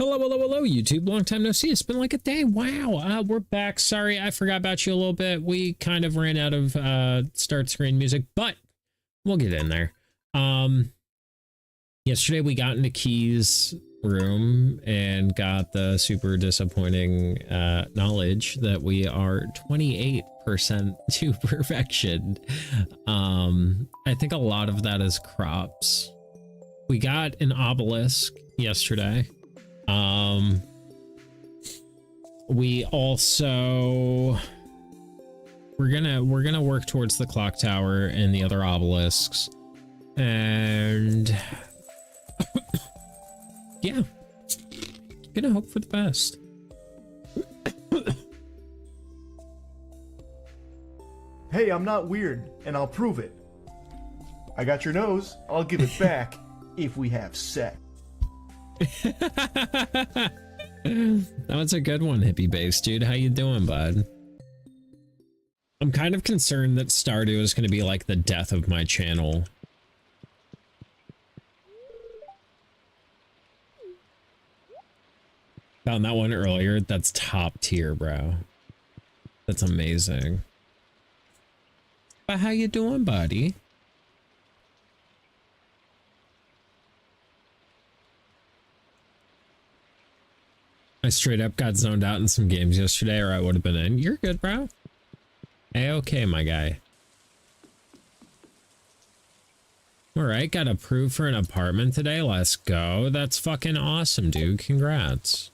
Hello, hello, hello, YouTube. Long time no see. It's been like a day. Wow. We're back. Sorry, I forgot about you a little bit. We kind of ran out of start screen music, but we'll get in there. Yesterday we got into Key's room and got the super disappointing knowledge that we are 28% to perfection. I think a lot of that is crops. We got an obelisk yesterday. We also we're gonna work towards the clock tower and the other obelisks, and yeah, gonna hope for the best. Hey, I'm not weird, and I'll prove it. I got your nose. I'll give it back if we have sex. That was a good one, hippie base dude. How you doing, bud? I'm kind of concerned that Stardew is going to be like the death of my channel. Found that one earlier. That's top tier, bro. That's amazing. But how you doing, buddy? I straight up got zoned out in some games yesterday, or I would have been in. You're good, bro. A-okay, my guy. All right, got approved for an apartment today. Let's go. That's fucking awesome, dude. Congrats.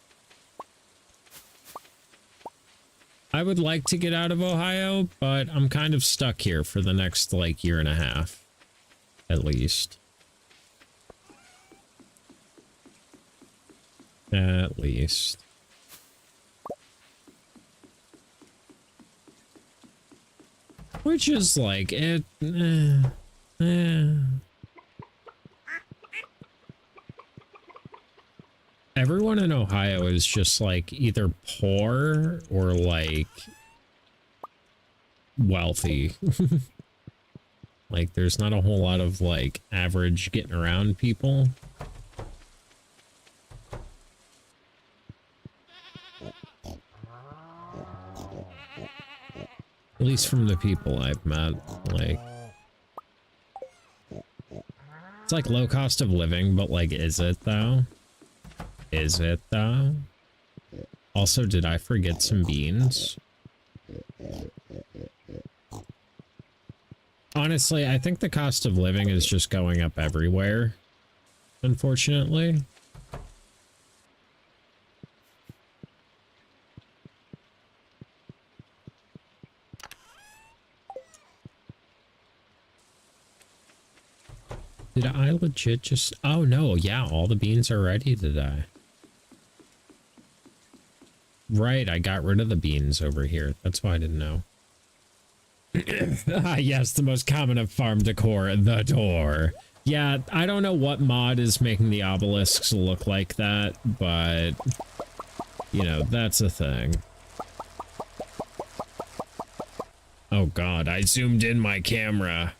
I would like to get out of Ohio, but I'm kind of stuck here for the next, like, year and a half. At least. At least. Which is like it. Everyone in Ohio is just like either poor or like wealthy. Like there's not a whole lot of like average getting around people. At least from the people I've met, like, it's like low cost of living, but like, is it though? Is it though? Also, did I forget some beans? Honestly, I think the cost of living is just going up everywhere, unfortunately. Did I legit just... Oh, no. Yeah, all the beans are ready to die. Right, I got rid of the beans over here. That's why I didn't know. Ah, yes, the most common of farm decor, the door. Yeah, I don't know what mod is making the obelisks look like that, but... You know, that's a thing. Oh god, I zoomed in my camera.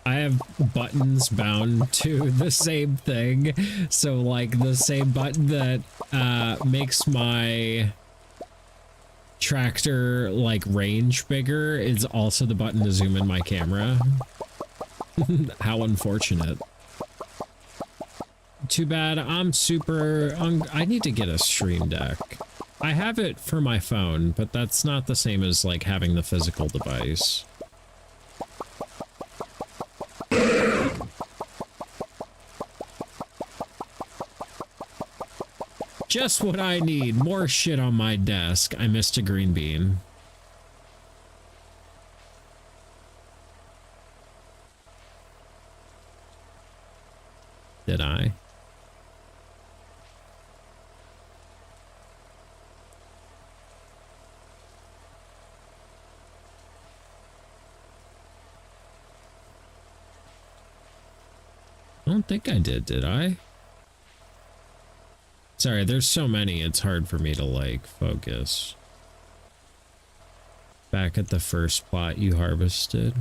I have buttons bound to the same thing, so like the same button that makes my tractor like range bigger is also the button to zoom in my camera. How unfortunate. Too bad. I'm super I need to get a stream deck. I have it for my phone, but that's not the same as like having the physical device. Just what I need. More shit on my desk. I missed a green bean. Did I? I don't think I did I? Sorry, there's so many, it's hard for me to, like, focus. Back at the first plot you harvested.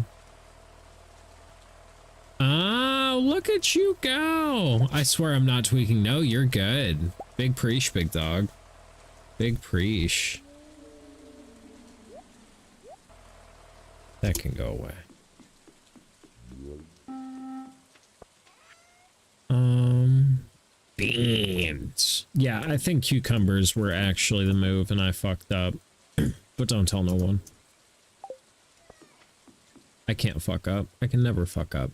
Ah, Wow, look at you go. I swear I'm not tweaking. No, you're good. Big preach, big dog. Big preach. That can go away. Beans. Yeah, I think cucumbers were actually the move and I fucked up. But don't tell no one. I can't fuck up. I can never fuck up.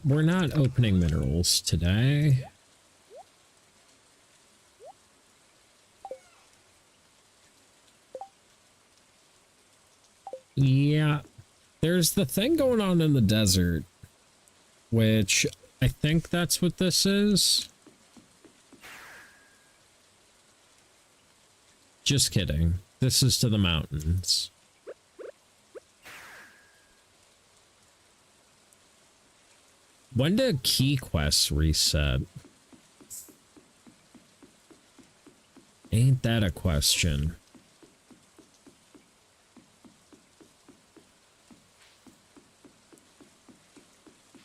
We're not opening minerals today. Yeah. There's the thing going on in the desert, which I think that's what this is. Just kidding. This is to the mountains. When do key quests reset? Ain't that a question?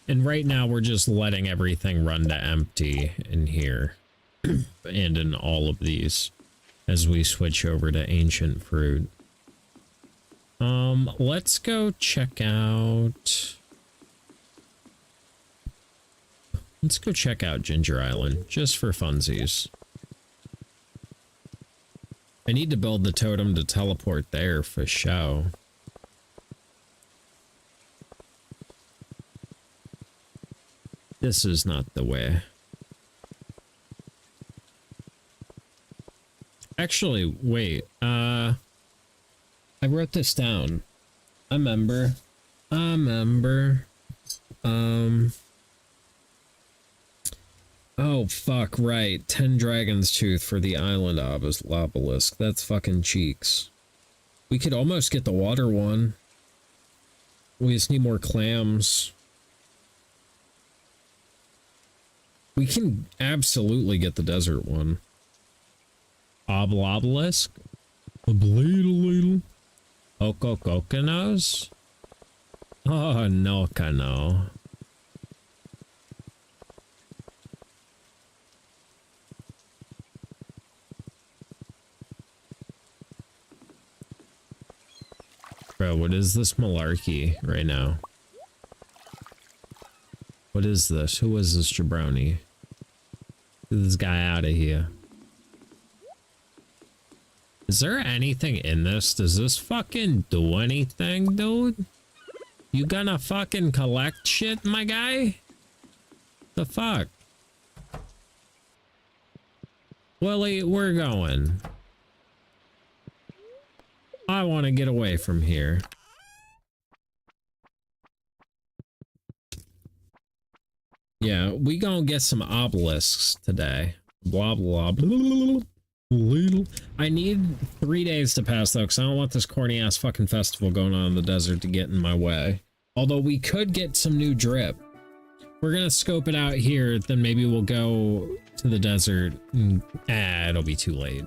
And right now we're just letting everything run to empty in here and in all of these as we switch over to ancient fruit. Let's go check out... Let's go check out Ginger Island, just for funsies. I need to build the totem to teleport there for show. This is not the way. Actually, wait, I wrote this down. A member. Oh, fuck, right. 10 Dragon's Tooth for the Island Obelisk. That's fucking cheeks. We could almost get the water one. We just need more clams. We can absolutely get the desert one. Obelisk? Obladle. Okokokonos? Oh, no, cano. Bro, what is this malarkey right now? What is this? Who is this jabroni? Get this guy out of here. Is there anything in this? Does this fucking do anything, dude? You gonna fucking collect shit, my guy? The fuck? Willie, we're going. I want to get away from here. Yeah, we gonna get some obelisks today. Blah, blah, blah, blah, blah. I need 3 days to pass, though, because I don't want this corny-ass fucking festival going on in the desert to get in my way. Although we could get some new drip. We're gonna scope it out here, then maybe we'll go to the desert. It'll be too late.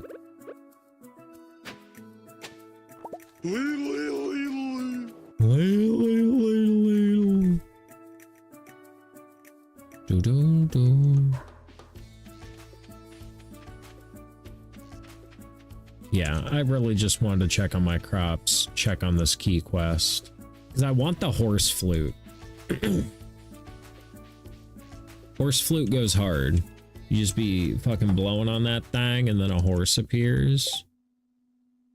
Yeah, I really just wanted to check on my crops, check on this key quest. Because I want the horse flute. Horse flute goes hard. You just be fucking blowing on that thing and then a horse appears.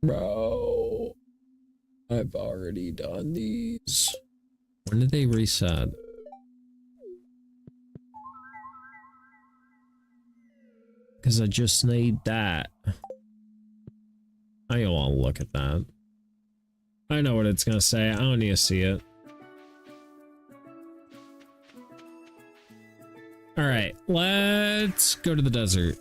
Bro, I've already done these. When did they reset? Because I just need that. I don't want to look at that. I know what it's going to say. I don't need to see it. Alright, let's go to the desert.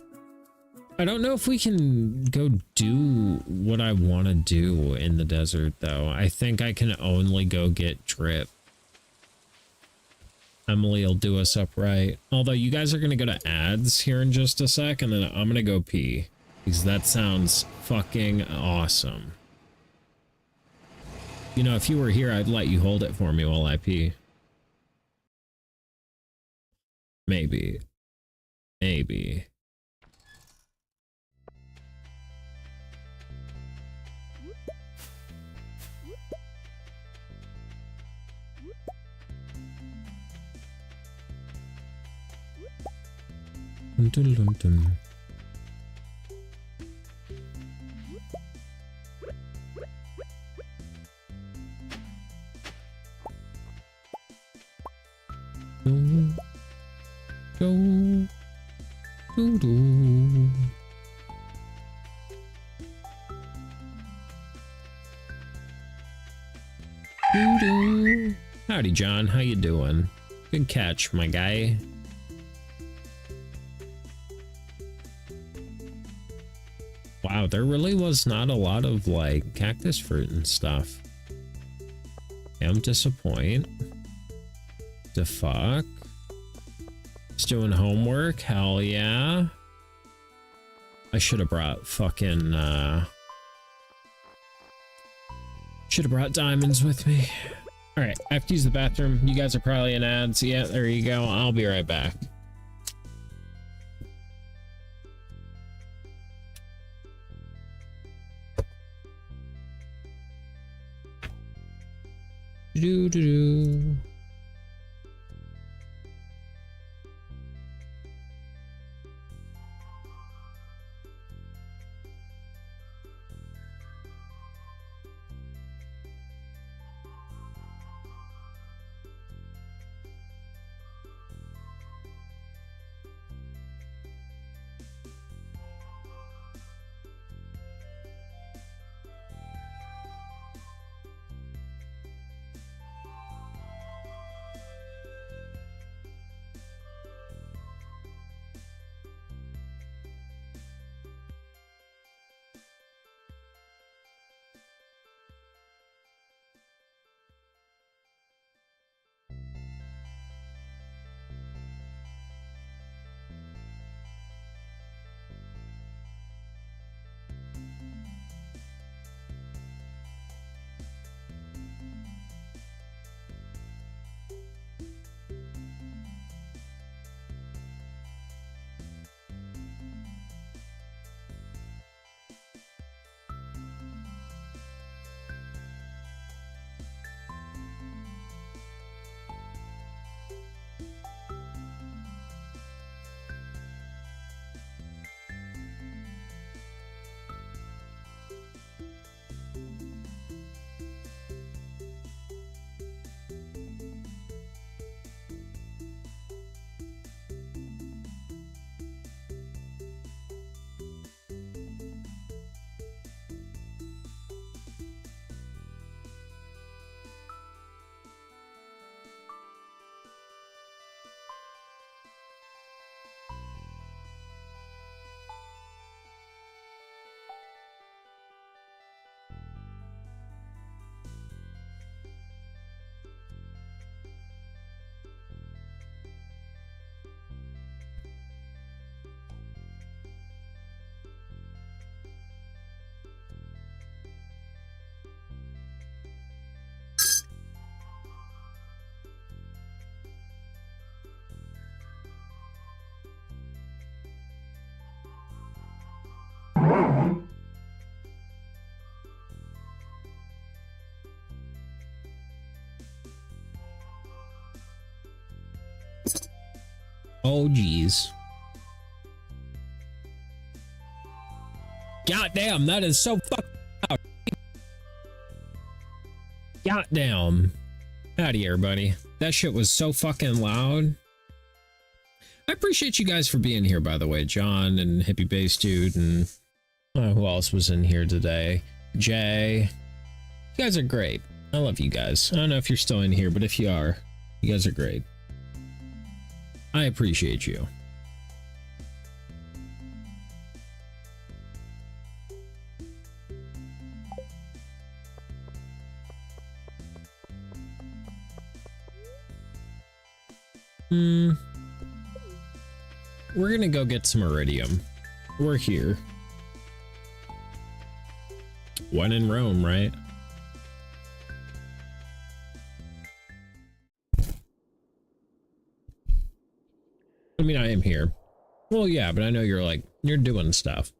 I don't know if we can go do what I want to do in the desert, though. I think I can only go get drip. Emily will do us up right. Although you guys are going to go to ads here in just a sec, and then I'm going to go pee. Because that sounds fucking awesome. You know, if you were here, I'd let you hold it for me while I pee. Maybe. Maybe. Dun, dun, dun, dun. Go, do, do. Do, do. Howdy, John. How you doing? Good catch, my guy. Wow, there really was not a lot of like cactus fruit and stuff. I'm disappointed. The fuck? Just doing homework? Hell yeah. I should have brought fucking should have brought diamonds with me. Alright, I have to use the bathroom. You guys are probably in ads. Yeah, there you go. I'll be right back. Do do do. Oh, geez. God damn, that is so fucking loud. God damn. Howdy, everybody. That shit was so fucking loud. I appreciate you guys for being here, by the way. John and Hippie Bass Dude and who else was in here today? Jay. You guys are great. I love you guys. I don't know if you're still in here, but if you are, you guys are great. I appreciate you. We're gonna go get some iridium. We're here. When in Rome, right? I mean, I am here. Well, yeah, but I know you're like, you're doing stuff.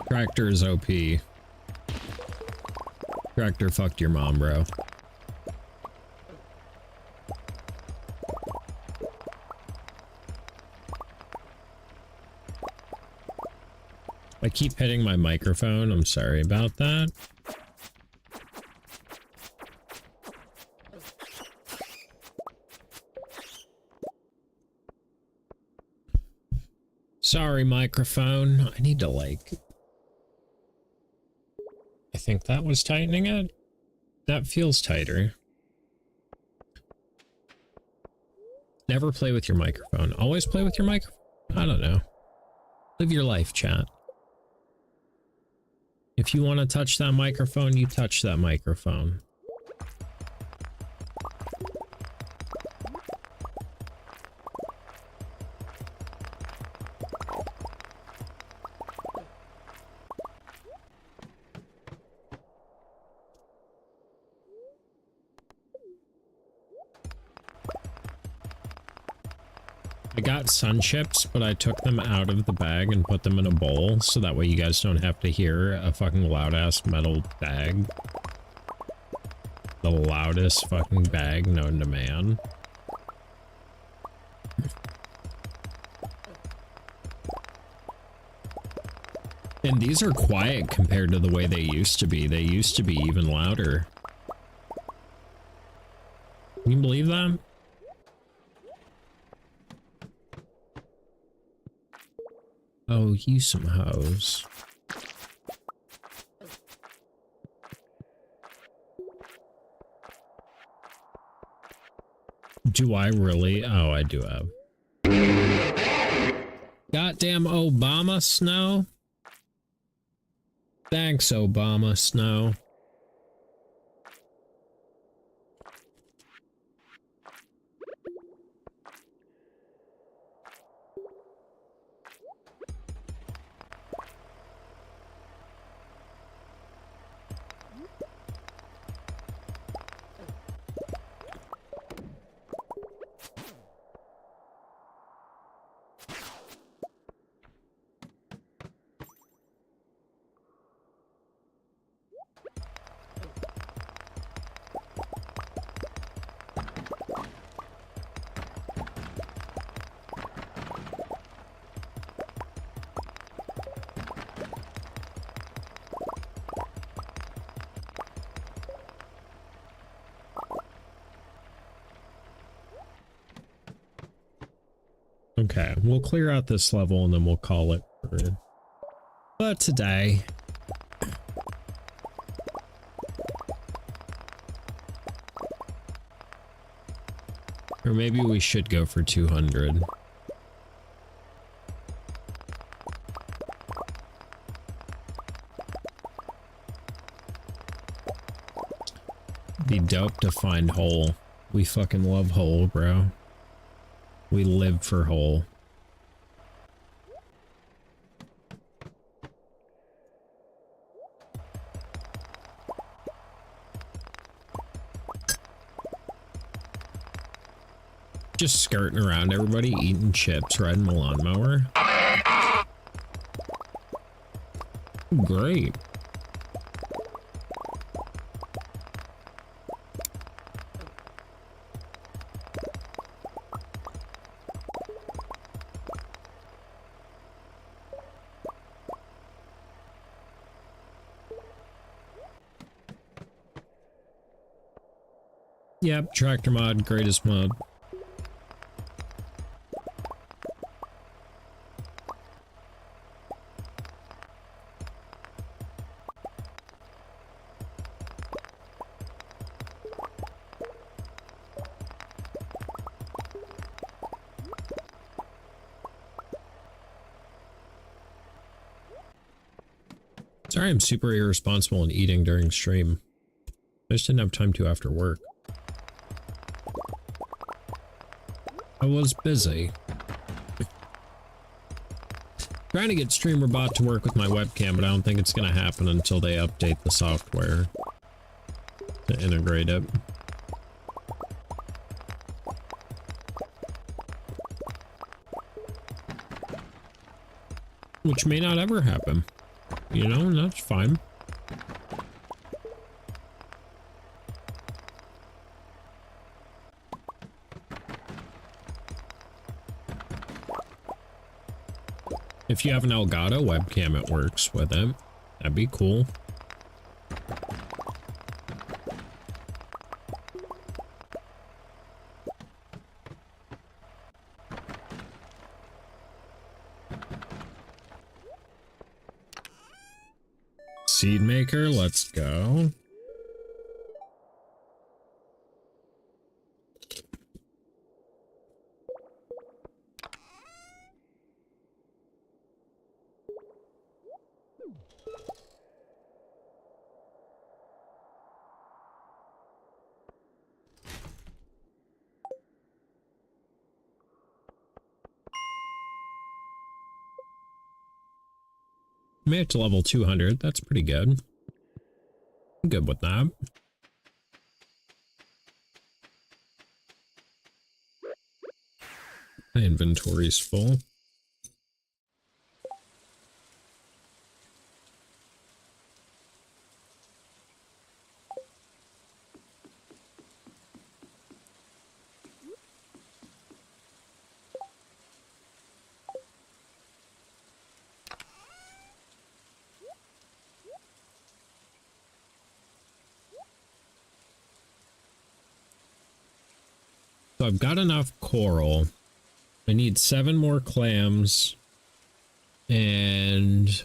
Tractor is OP. Tractor fucked your mom, bro. I keep hitting my microphone. I'm sorry about that. Sorry, microphone. I need to like... I think that was tightening it. That feels tighter. Never play with your microphone. Always play with your microphone. I don't know. Live your life, chat. If you want to touch that microphone, you touch that microphone. I got sun chips, but I took them out of the bag and put them in a bowl, so that way you guys don't have to hear a fucking loud-ass metal bag. The loudest fucking bag known to man. And these are quiet compared to the way they used to be. They used to be even louder. Can you believe that? Oh, you some hoes. Do I really? Oh, I do have. Goddamn Obama Snow. Thanks, Obama Snow. Okay, we'll clear out this level and then we'll call it for but today. Or maybe we should go for 200. Be dope to find hole. We fucking love hole, bro. We live for hole. Just skirting around everybody, eating chips, riding the lawnmower. Great. Yep, tractor mod, greatest mod. Sorry I'm super irresponsible and eating during stream. I just didn't have time to after work. I was busy. Trying to get StreamerBot to work with my webcam, but I don't think it's going to happen until they update the software to integrate it. Which may not ever happen. You know, and that's fine. If you have an Elgato webcam, it works with it. That'd be cool. Seed maker, let's go. Made it to level 200. That's pretty good. I'm good with that. My inventory's full. So I've got enough coral. I need 7 more clams and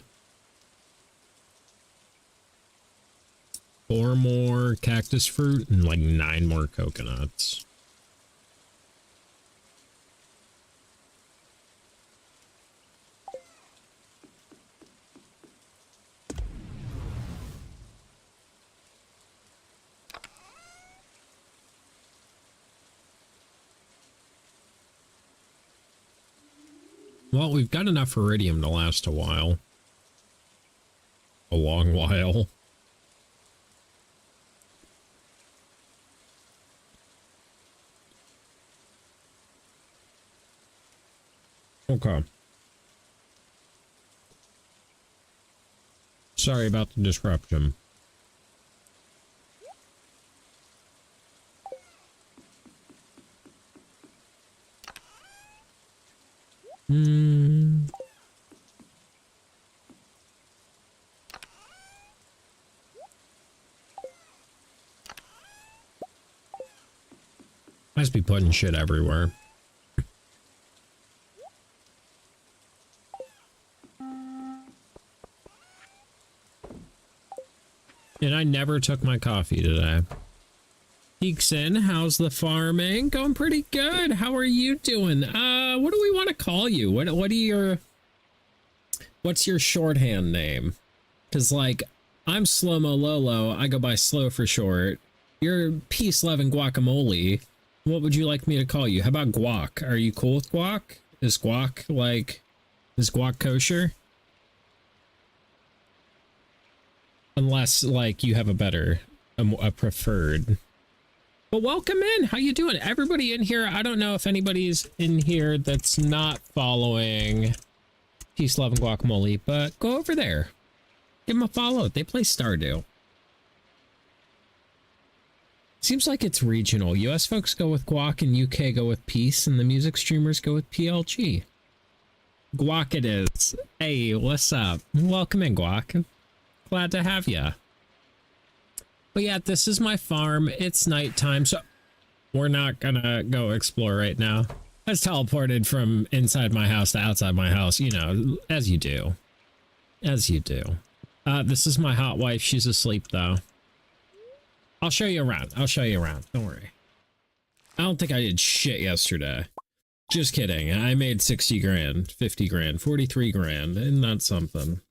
4 more cactus fruit and like 9 more coconuts. Well, we've got enough iridium to last a while. A long while. Okay. Sorry about the disruption. Must be putting shit everywhere. And I never took my coffee today. Peekson, how's the farming? Going pretty good. How are you doing? What do we want to call you? What are your... What's your shorthand name? Because, like, I'm SlomoLowLow. I go by Slow for short. You're Peace, Love, and Guacamole. What would you like me to call you? How about Guac? Are you cool with Guac? Is Guac, like... Is Guac kosher? Unless, like, you have a better... a preferred... But welcome in. How you doing? Everybody in here. I don't know if anybody's in here that's not following Peace, Love, and Guacamole, but go over there. Give them a follow. They play Stardew. Seems like it's regional. US folks go with Guac and UK go with Peace, and the music streamers go with PLG. Guac it is. Hey, what's up? Welcome in, Guac. Glad to have ya. But yeah, this is my farm. It's nighttime, so we're not gonna go explore right now. I was teleported from inside my house to outside my house, you know, as you do. As you do. This is my hot wife. She's asleep, though. I'll show you around. I'll show you around. Don't worry. I don't think I did shit yesterday. Just kidding. I made 60 grand, 50 grand, 43 grand. Isn't that something?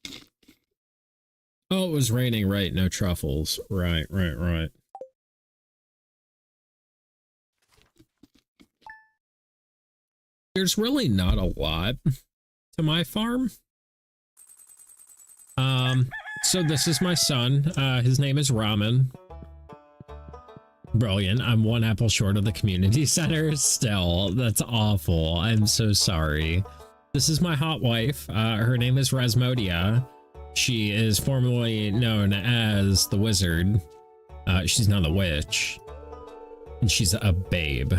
Oh, it was raining, right? No truffles. Right, right, right. There's really not a lot to my farm. So this is my son. His name is Ramen. Brilliant. I'm one apple short of the community center still. That's awful. I'm so sorry. This is my hot wife. Her name is Rasmodia. She is formerly known as the Wizard. She's not a witch. And she's a babe.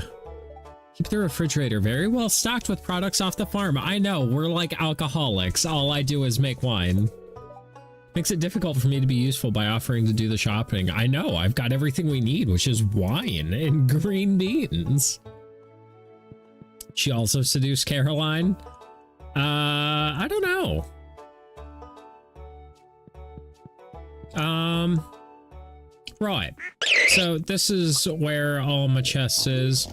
Keep the refrigerator very well stocked with products off the farm. I know, we're like alcoholics. All I do is make wine. Makes it difficult for me to be useful by offering to do the shopping. I know, I've got everything we need, which is wine and green beans. She also seduced Caroline. I don't know. Right. So this is where all my chest is.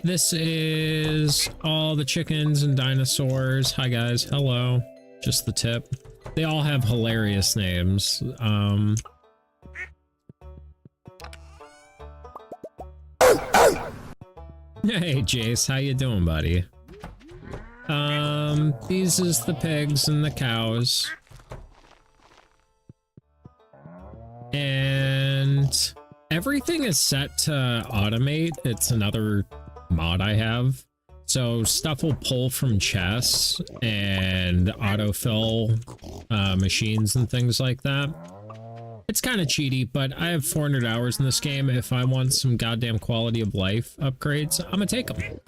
This is all the chickens and dinosaurs. Hi guys, hello. Just the tip. They all have hilarious names. Hey Jace, how you doing, buddy? These is the pigs and the cows. And everything is set to automate. It's another mod I have. So stuff will pull from chests and autofill machines and things like that. It's kind of cheaty, but I have 400 hours in this game. If I want some goddamn quality of life upgrades, I'm gonna take them.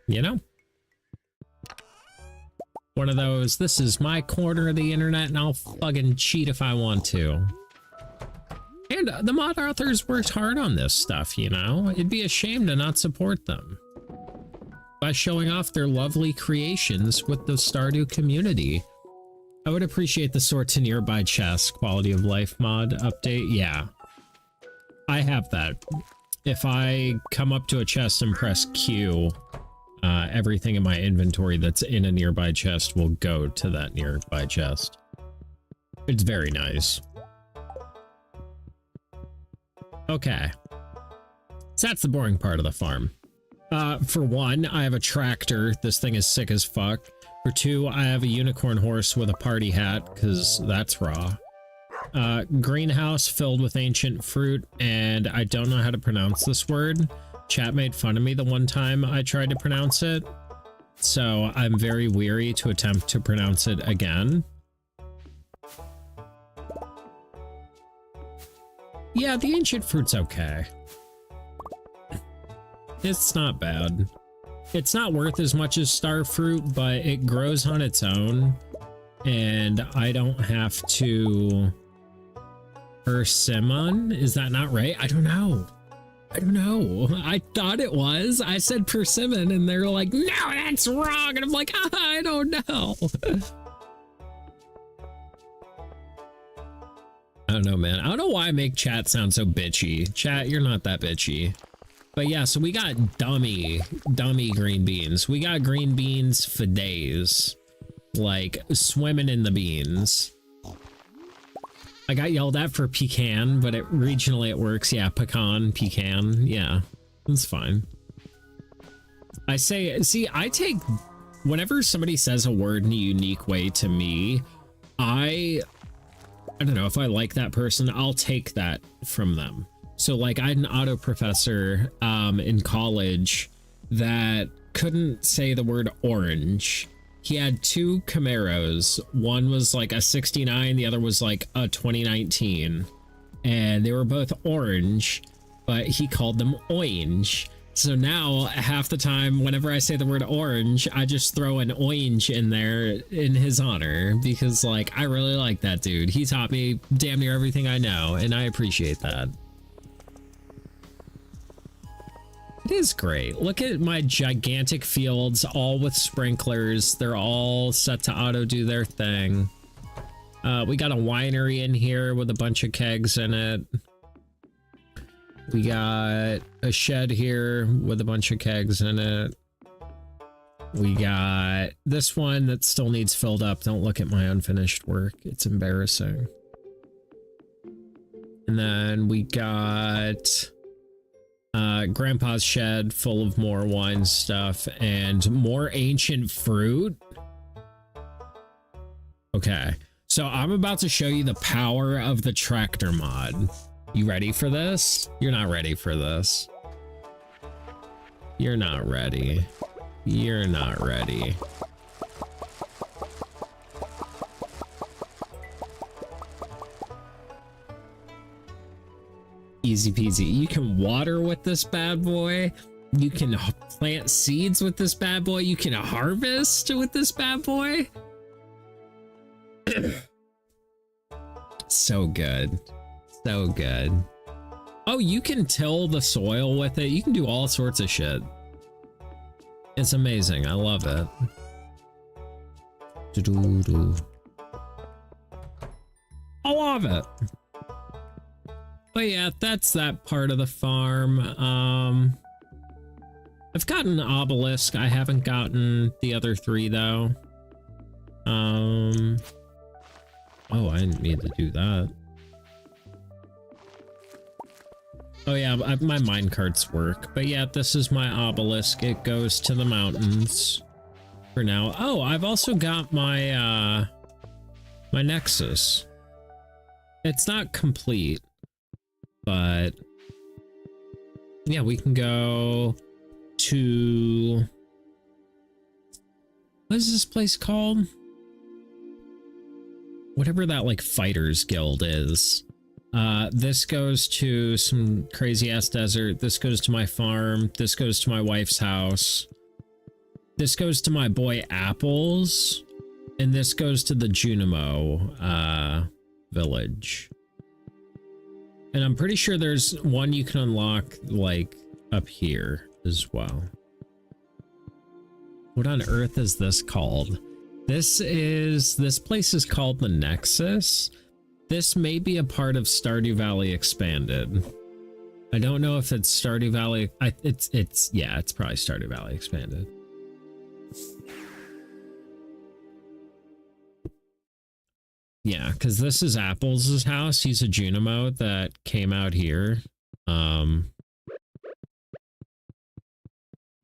You know? One of those, this is my corner of the internet and I'll fucking cheat if I want to. And the mod authors worked hard on this stuff, you know? It'd be a shame to not support them by showing off their lovely creations with the Stardew community. I would appreciate the sort to nearby chests quality of life mod update. Yeah, I have that. If I come up to a chest and press Q, everything in my inventory that's in a nearby chest will go to that nearby chest. It's very nice. Okay, so that's the boring part of the farm. For one, I have a tractor. This thing is sick as fuck. For two, I have a unicorn horse with a party hat, because that's raw. Greenhouse filled with ancient fruit, and I don't know how to pronounce this word. Chat made fun of me the one time I tried to pronounce it, so I'm very weary to attempt to pronounce it again. Yeah, the ancient fruit's okay. It's not bad. It's not worth as much as star fruit, but it grows on its own, and I don't have to persimmon. Is that not right? I don't know. I don't know. I thought it was. I said persimmon, and they're like, no, that's wrong. And I'm like, I don't know. I don't know, man. I don't know why I make chat sound so bitchy. Chat, you're not that bitchy. But yeah, so we got dummy green beans. We got green beans for days. Like, swimming in the beans. I got yelled at for pecan, but regionally it works. Yeah, pecan. Yeah, that's fine. I say, see, I take, whenever somebody says a word in a unique way to me, I don't know, if I like that person, I'll take that from them. So like I had an auto professor in college that couldn't say the word orange. He had two Camaros. One was like a 69, the other was like a 2019. And they were both orange, but he called them orange. So now half the time, whenever I say the word orange, I just throw an orange in there in his honor because like, I really like that dude. He taught me damn near everything I know, and I appreciate that. It is great. Look at my gigantic fields, all with sprinklers. They're all set to auto do their thing. We got a winery in here with a bunch of kegs in it. We got a shed here with a bunch of kegs in it. We got this one that still needs filled up. Don't look at my unfinished work. It's embarrassing. And then we got Grandpa's shed full of more wine stuff and more ancient fruit. Okay, so I'm about to show you the power of the tractor mod. You ready for this? You're not ready for this. You're not ready. You're not ready. Easy peasy. You can water with this bad boy. You can plant seeds with this bad boy. You can harvest with this bad boy. So good. So good. Oh, you can till the soil with it. You can do all sorts of shit. It's amazing. I love it. I love it. But yeah, that's that part of the farm. I've gotten an obelisk. I haven't gotten the other 3 though. Oh, I didn't mean to do that. Oh yeah, my minecarts work. But yeah, this is my obelisk. It goes to the mountains for now. Oh, I've also got my my nexus. It's not complete, but yeah, we can go to, what is this place called? Whatever that like fighters guild is. This goes to some crazy ass desert. This goes to my farm. This goes to my wife's house. This goes to my boy Apples. And this goes to the Junimo village. And I'm pretty sure there's one you can unlock like up here as well. What on earth is this called? This place is called the Nexus. This may be a part of Stardew Valley Expanded. I don't know if it's Stardew Valley. It's probably Stardew Valley Expanded. Yeah, because this is Apples' house. He's a Junimo that came out here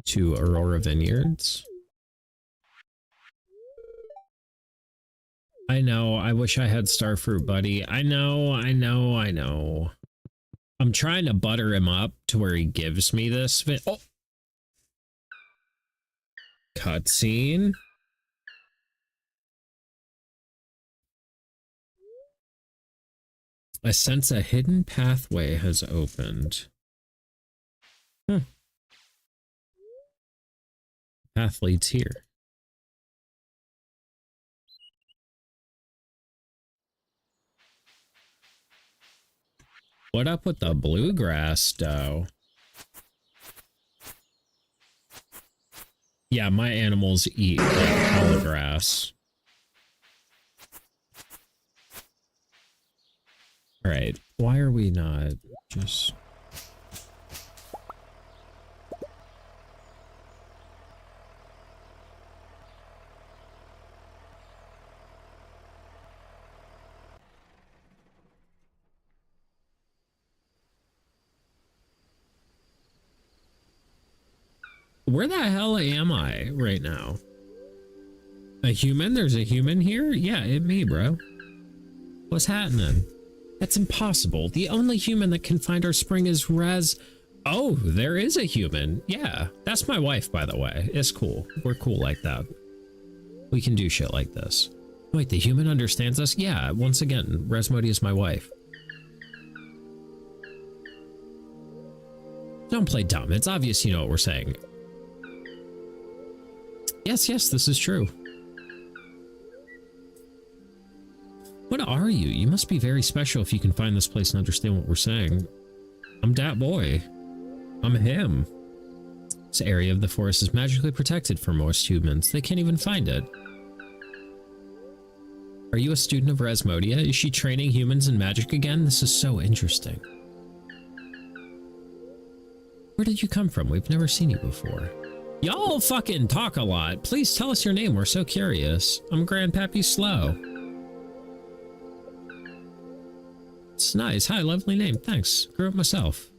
to Aurora Vineyards. I know, I wish I had Starfruit Buddy. I know. I'm trying to butter him up to where he gives me this. Oh! Cutscene. I sense a hidden pathway has opened. Path leads here. What up with the bluegrass, though? Yeah, my animals eat like all the grass. All right, why are we not just... Where the hell am I right now? A human? There's a human here? Yeah, it me, bro. What's happening? That's impossible. The only human that can find our spring is Rez. Oh, there is a human. Yeah, that's my wife, by the way. It's cool. We're cool like that. We can do shit like this. Wait, the human understands us? Yeah, once again, Resmodi is my wife. Don't play dumb. It's obvious you know what we're saying. Yes, this is true. What are you? You must be very special if you can find this place and understand what we're saying. I'm that boy. I'm him. This area of the forest is magically protected for most humans. They can't even find it. Are you a student of Resmodia? Is she training humans in magic again? This is so interesting. Where did you come from? We've never seen you before. Y'all fucking talk a lot. Please tell us your name. We're so curious. I'm Grandpappy Slow. Claws. Nice. Hi, lovely name. Thanks. Grew up myself.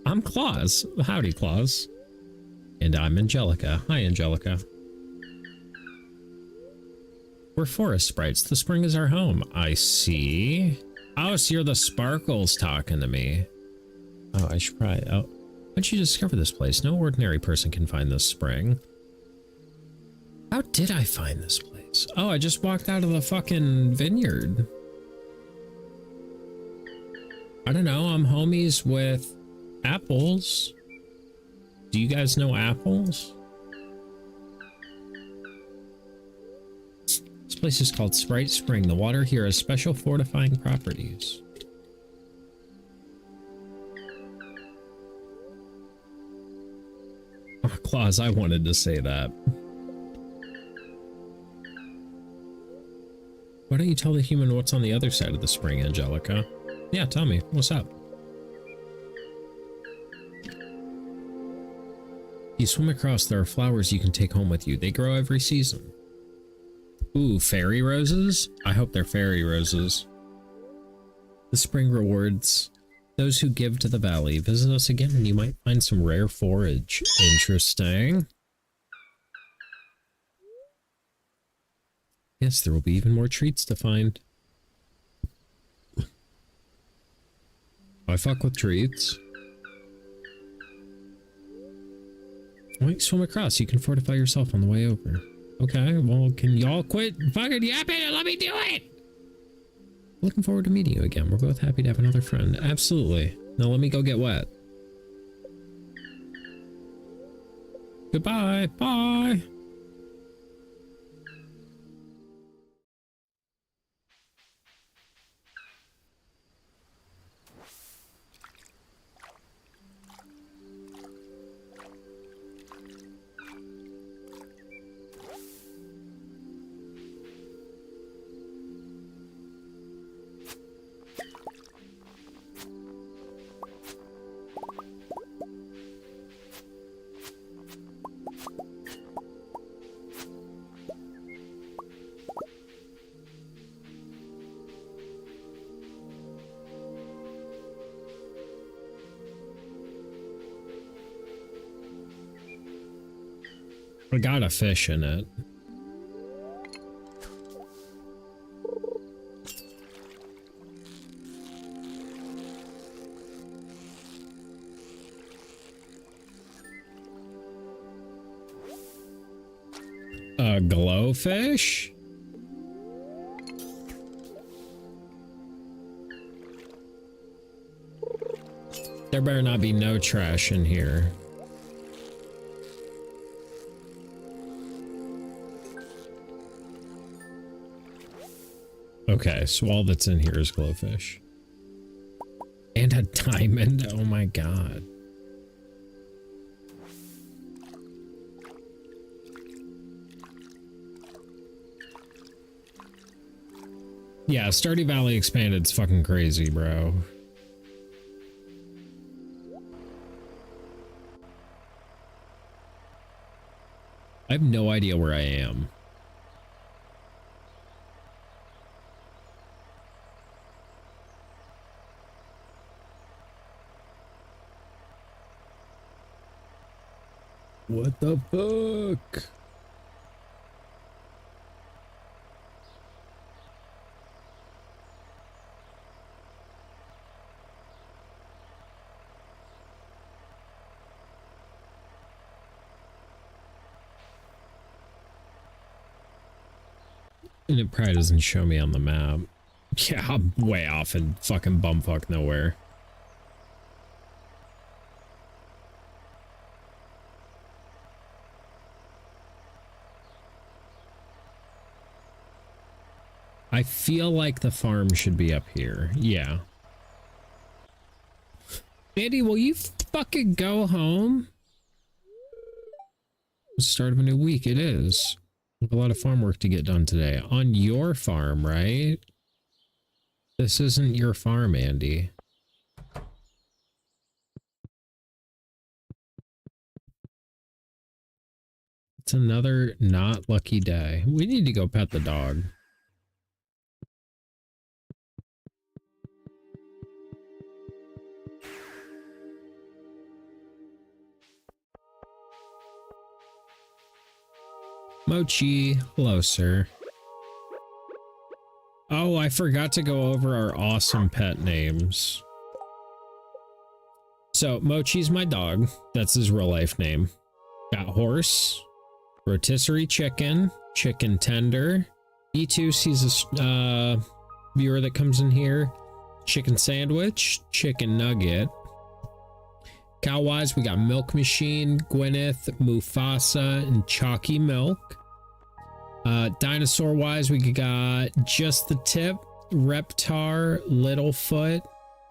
I'm Claus. Howdy, Claus. And I'm Angelica. Hi, Angelica. We're forest sprites. The spring is our home. I see. Oh, so you're the sparkles talking to me. Oh, I should probably... Oh, how'd you discover this place? No ordinary person can find this spring. How did I find this place? Oh, I just walked out of the fucking vineyard. I don't know. I'm homies with apples. Do you guys know apples? This place is called Sprite Spring. The water here has special fortifying properties. Oh, Claus, I wanted to say that. Why don't you tell the human what's on the other side of the spring, Angelica? Yeah, tell me. What's up? You swim across, there are flowers you can take home with you. They grow every season. Ooh, fairy roses? I hope they're fairy roses. The spring rewards those who give to the valley. Visit us again and you might find some rare forage. Interesting. Yes, there will be even more treats to find. I fuck with treats. Why you swim across? You can fortify yourself on the way over. Okay, well, can y'all quit fucking yapping and let me do it? Looking forward to meeting you again. We're both happy to have another friend. Absolutely. Now let me go get wet. Goodbye. Bye. I got a fish in it. A glowfish? There better not be no trash in here. Okay, so all that's in here is glowfish. And a diamond. Oh my god. Yeah, Stardew Valley Expanded is fucking crazy, bro. I have no idea where I am. What the fuck? And it probably doesn't show me on the map. Yeah, I'm way off in fucking bumfuck nowhere. I feel like the farm should be up here. Yeah. Andy, will you fucking go home? The start of a new week, it is. I have a lot of farm work to get done today. On your farm, right? This isn't your farm, Andy. It's another not lucky day. We need to go pet the dog. Mochi. Hello, sir. Oh, I forgot to go over our awesome pet names. So, Mochi's my dog. That's his real life name. Got horse, rotisserie chicken, chicken tender. Etus, he's a viewer that comes in here. Chicken sandwich, chicken nugget. Cow-wise, we got Milk Machine, Gwyneth, Mufasa, and Chalky Milk. Dinosaur-wise, we got Just the Tip, Reptar, Littlefoot,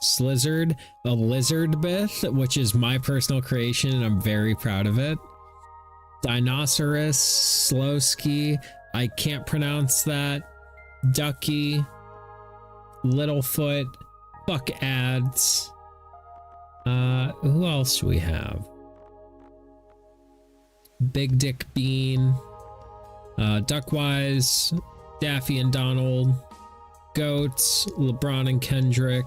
Slizzard, a Lizard Bith, which is my personal creation, and I'm very proud of it. Dinosaurus, Slowski, I can't pronounce that. Ducky, Littlefoot, fuck ads. Who else do we have? Big Dick Bean, Duckwise, Daffy and Donald, Goats, LeBron and Kendrick.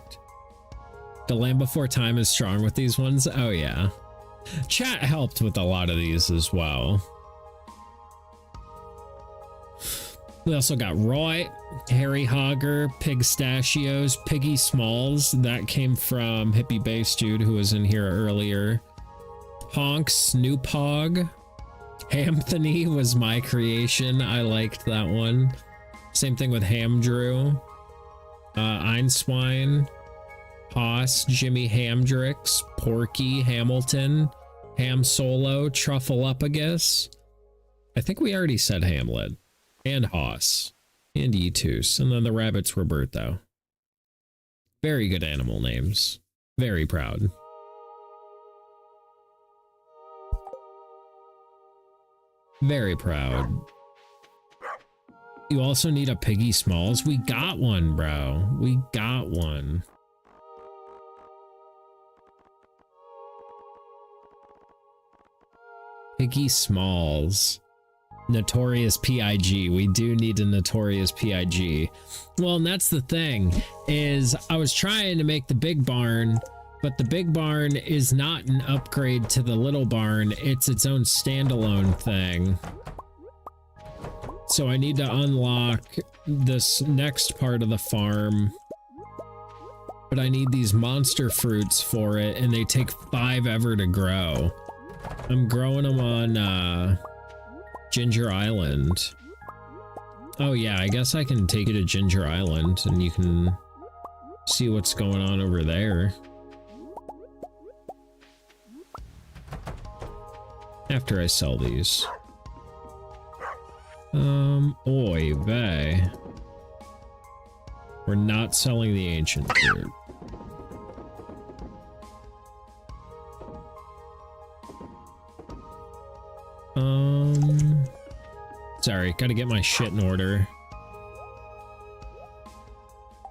The Land Before Time is strong with these ones. Oh yeah. Chat helped with a lot of these as well. We also got Roy, Harry Hogger, Pigstachios, Piggy Smalls. That came from Hippie Bass Dude, who was in here earlier. Honk, Snoop Hogg. Hamthony was my creation. I liked that one. Same thing with Hamdrew. Einswine. Haas, Jimmy Hamdricks, Porky, Hamilton, Ham Solo, Truffleupagus. I think we already said Hamlet. And Haas. And Etus. And then the rabbit's Roberto. Very good animal names. Very proud. Very proud. You also need a Piggy Smalls? We got one, bro. We got one. Piggy Smalls. Notorious PIG. We do need a Notorious PIG. Well, and that's the thing, is I was trying to make the big barn, but the big barn is not an upgrade to the little barn. It's its own standalone thing. So I need to unlock this next part of the farm, but I need these monster fruits for it, and they take 5 ever to grow. I'm growing them on Ginger Island. Oh yeah, I guess I can take you to Ginger Island and you can see what's going on over there. After I sell these. Oy vey. We're not selling the ancient fruit. Sorry, gotta get my shit in order.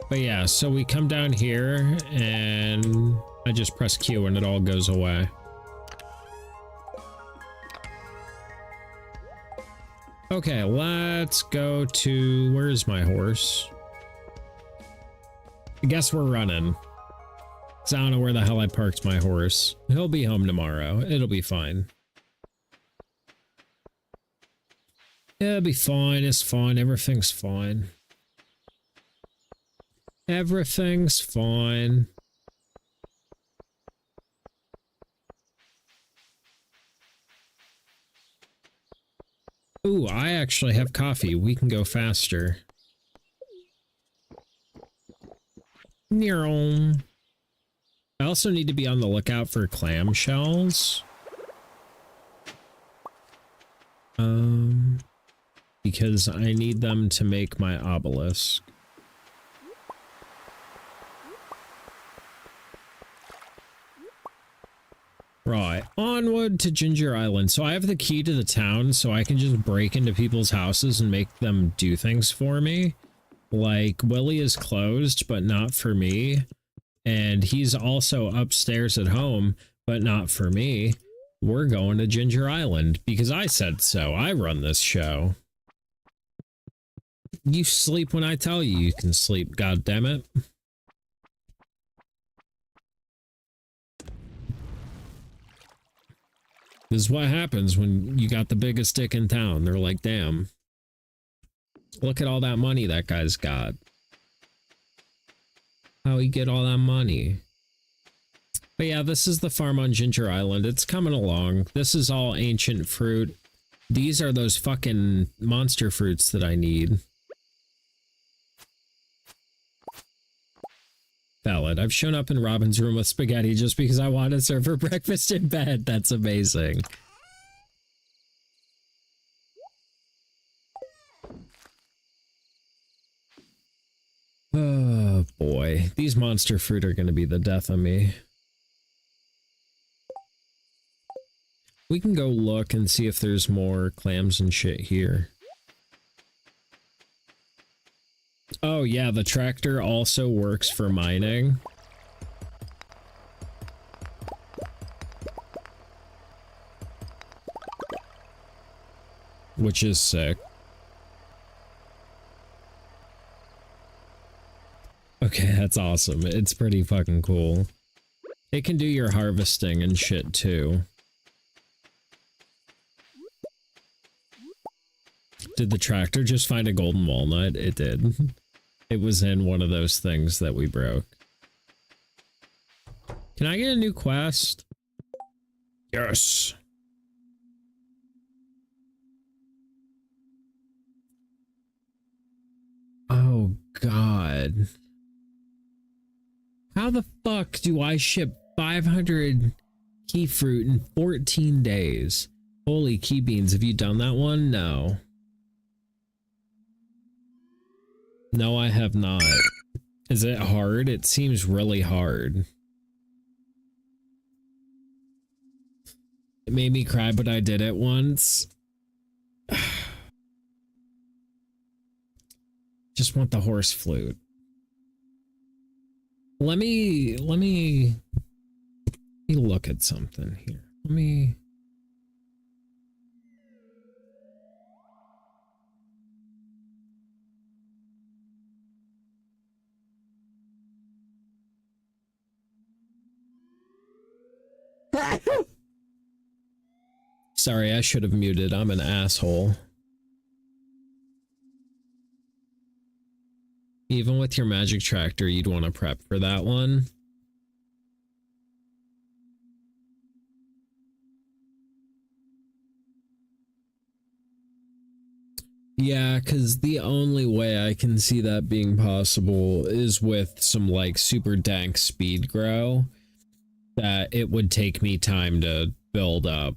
But yeah, so we come down here and I just press Q and it all goes away. Okay, let's go to... Where is my horse? I guess we're running. 'Cause I don't know where the hell I parked my horse. He'll be home tomorrow. It'll be fine. It'll be fine. It's fine. Everything's fine. Everything's fine. Ooh, I actually have coffee. We can go faster. I also need to be on the lookout for clamshells. Because I need them to make my obelisk. Right, onward to Ginger Island. So I have the key to the town, so I can just break into people's houses and make them do things for me. Like, Willie is closed, but not for me. And he's also upstairs at home, but not for me. We're going to Ginger Island, because I said so. I run this show. You sleep when I tell you you can sleep, goddammit. This is what happens when you got the biggest dick in town. They're like, damn, look at all that money that guy's got. How he get all that money? But yeah, this is the farm on Ginger Island. It's coming along. This is all ancient fruit. These are those fucking monster fruits that I need. Valid. I've shown up in Robin's room with spaghetti just because I wanted to serve her breakfast in bed. That's amazing. Oh boy, these monster fruit are going to be the death of me. We can go look and see if there's more clams and shit here. Oh yeah, the tractor also works for mining. Which is sick. Okay, that's awesome. It's pretty fucking cool. It can do your harvesting and shit too. Did the tractor just find a golden walnut? It did. It was in one of those things that we broke. Can I get a new quest? Yes. Oh, God. How the fuck do I ship 500 key fruit in 14 days? Holy key beans, have you done that one? No. No, I have not. Is it hard? It seems really hard. It made me cry, but I did it once. Just want the horse flute. Let me look at something here. Let me... Sorry, I should have muted. I'm an asshole. Even with your magic tractor, you'd want to prep for that one. Yeah, because the only way I can see that being possible is with some like super dank speed grow that it would take me time to build up.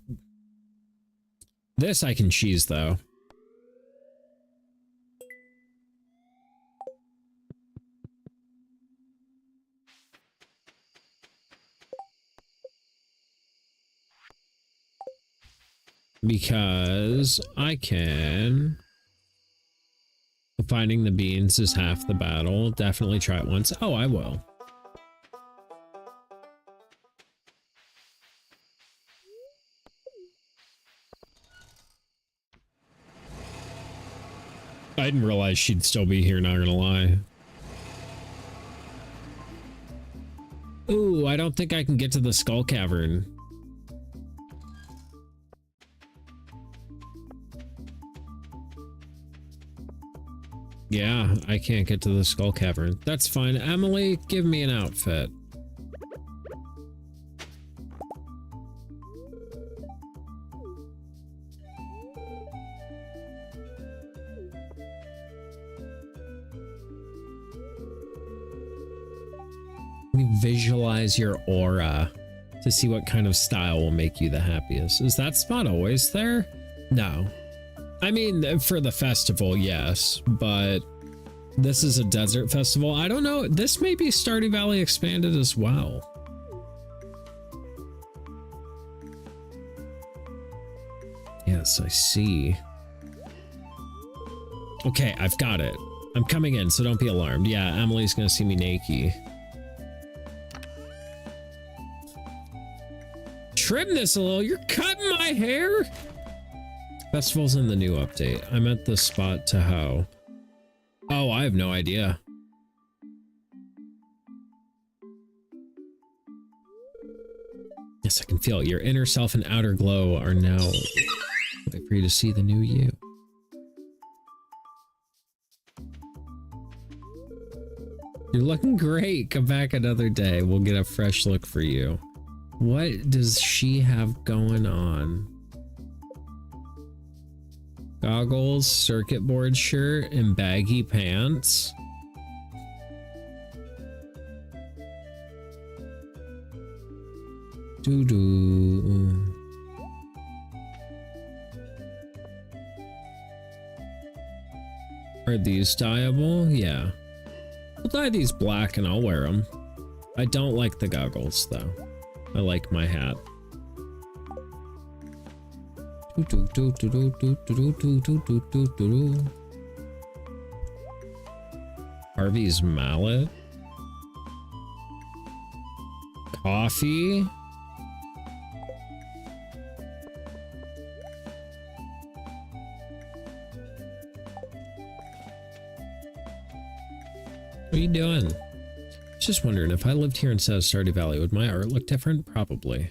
This I can cheese though. Because I can... Finding the beans is half the battle. Definitely try it once. Oh, I will. I didn't realize she'd still be here, not gonna lie. Ooh, I don't think I can get to the Skull Cavern. Yeah, I can't get to the Skull Cavern. That's fine. Emily, give me an outfit. Let me visualize your aura to see what kind of style will make you the happiest. Is that spot always there? No. I mean, for the festival, yes, but this is a desert festival. I don't know. This may be Stardew Valley Expanded as well. Yes, I see. Okay, I've got it. I'm coming in, so don't be alarmed. Yeah, Emily's gonna see me naked. Trim this a little. You're cutting my hair? Festival's in the new update. I'm at the spot to how. Oh, I have no idea. Yes, I can feel it. Your inner self and outer glow are now wait for you to see the new you. You're looking great. Come back another day. We'll get a fresh look for you. What does she have going on? Goggles, circuit board shirt, and baggy pants. Doo-doo. Are these dyeable? Yeah. I'll dye these black and I'll wear them. I don't like the goggles though. I like my hat. Harvey's mallet. Coffee. What are you doing? Just wondering, if I lived here instead of Stardew Valley, would my art look different? Probably.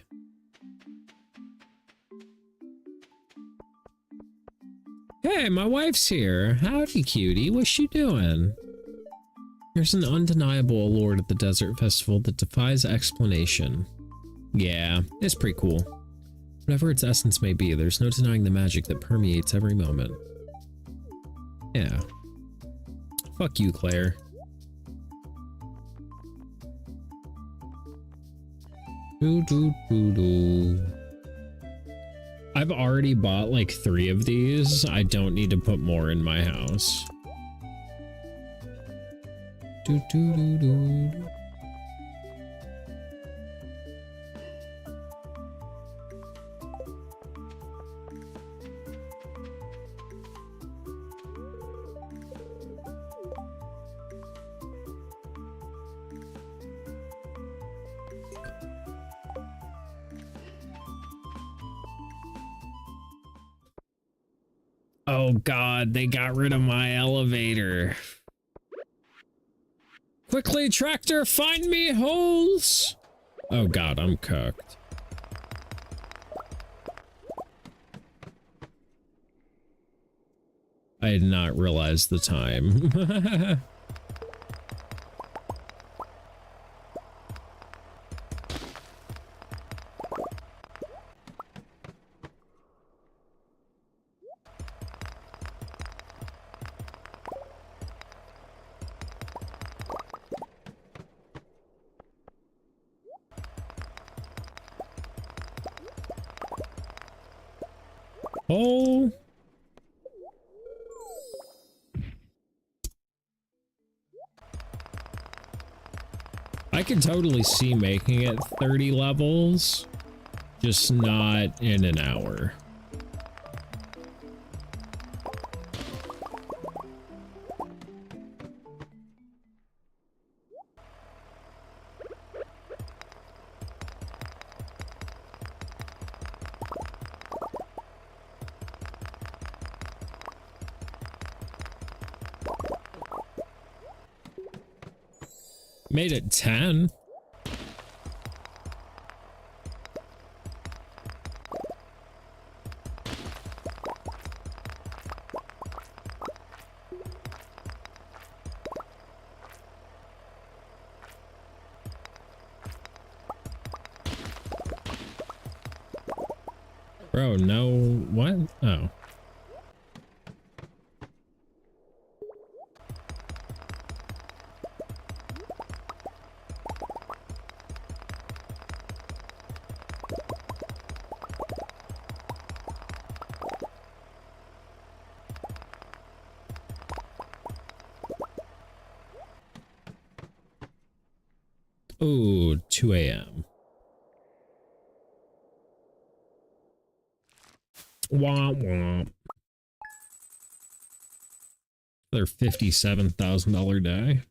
Hey, my wife's here. Howdy, cutie. What's she doing? There's an undeniable allure at the Desert Festival that defies explanation. Yeah, it's pretty cool. Whatever its essence may be, there's no denying the magic that permeates every moment. Yeah. Fuck you, Claire. I've already bought like 3 of these. I don't need to put more in my house. Oh God, they got rid of my elevator. Quickly, tractor, find me holes. Oh God, I'm cooked. I did not realize the time. Oh. I can totally see making it 30 levels, just not in an hour. Made it 10. Bro, no, what? Oh. Oh, 2 a.m. Womp womp. Another $57,000 day.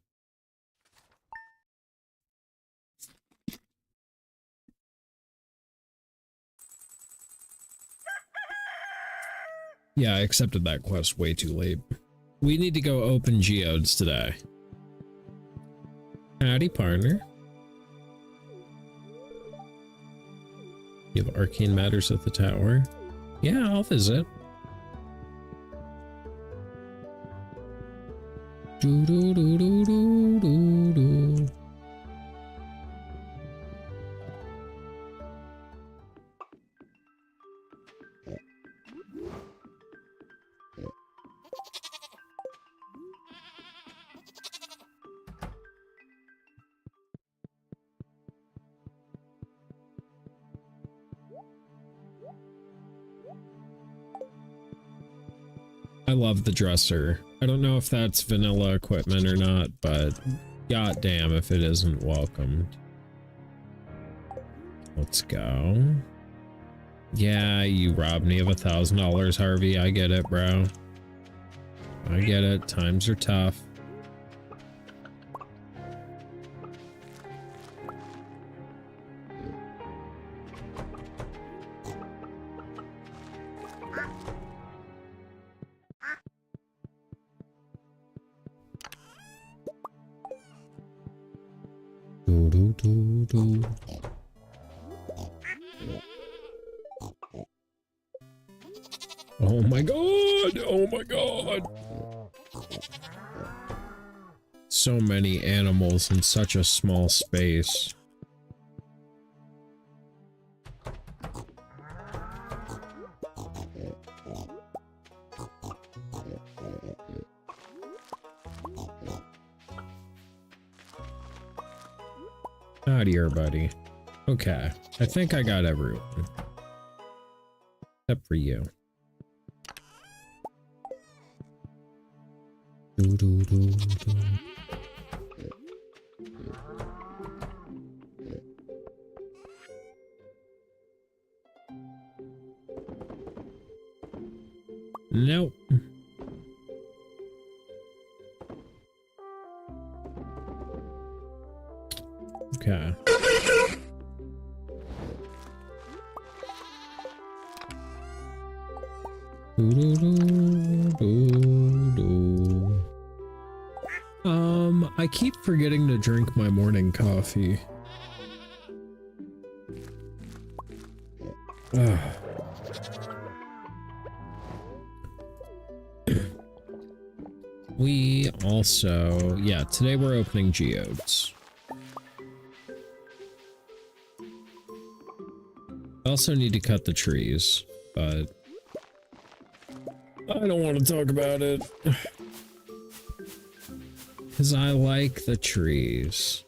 Yeah, I accepted that quest way too late. We need to go open geodes today. Howdy, partner. You have arcane matters at the tower? Yeah, I'll visit. Do do do do do do do. I love the dresser. I don't know if that's vanilla equipment or not, but goddamn if it isn't welcomed. Let's go. Yeah, you robbed me of $1,000, Harvey. I get it, bro. I get it. Times are tough. Do, do, do, do. Oh my god! Oh my god! So many animals in such a small space. Howdy, everybody. Okay, I think I got everyone. Except for you. Do, do, do, do. Nope. Okay. Do, do, do, do, do. I keep forgetting to drink my morning coffee. Ugh. We also, yeah, today we're opening geodes. I also need to cut the trees, but I don't want to talk about it. Because I like the trees.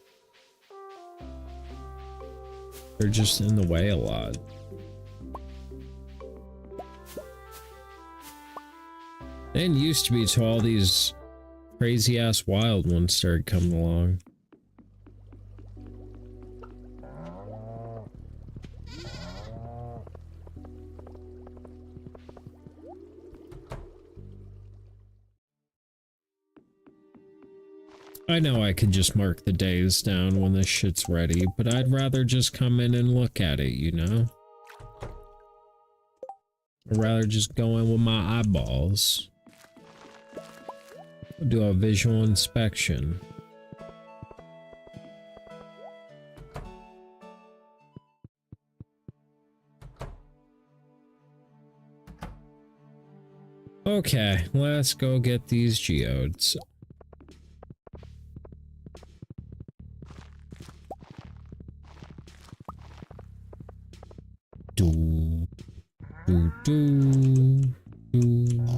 They're just in the way a lot. They didn't used to be till all these crazy ass wild ones started coming along. I know I could just mark the days down when this shit's ready, but I'd rather just come in and look at it, you know? I'd rather just go in with my eyeballs. Do a visual inspection. Okay, let's go get these geodes. Do, do, do, do.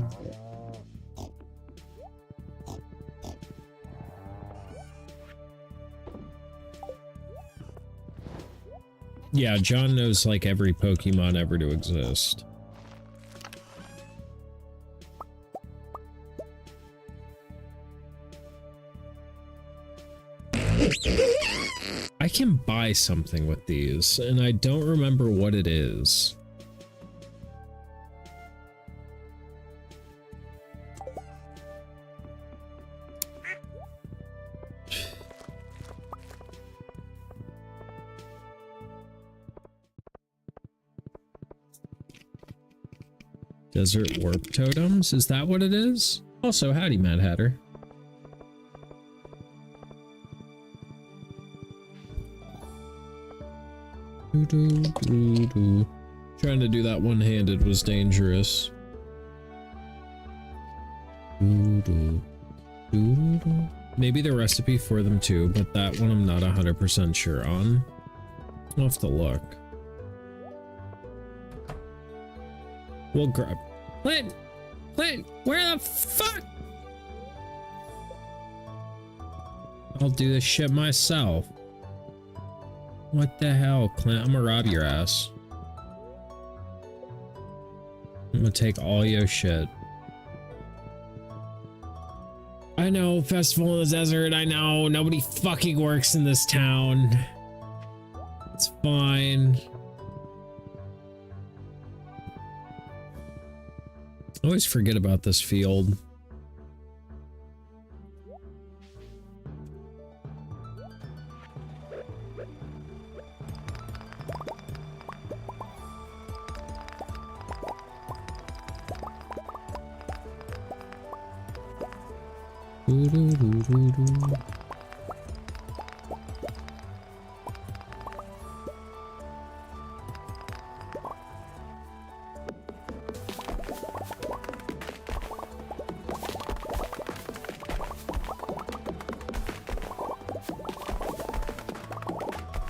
Yeah, John knows like every Pokemon ever to exist. I can buy something with these, and I don't remember what it is. Desert warp totems? Is that what it is? Also, howdy, Mad Hatter. Trying to do that one-handed was dangerous. Maybe the recipe for them too, but that one I'm not 100% sure on. I'll have to look. We'll grab. Clint! Clint! Where the fuck? I'll do this shit myself. What the hell, Clint? I'm gonna rob your ass. I'm gonna take all your shit. I know, festival in the desert, I know. Nobody fucking works in this town. It's fine. I always forget about this field.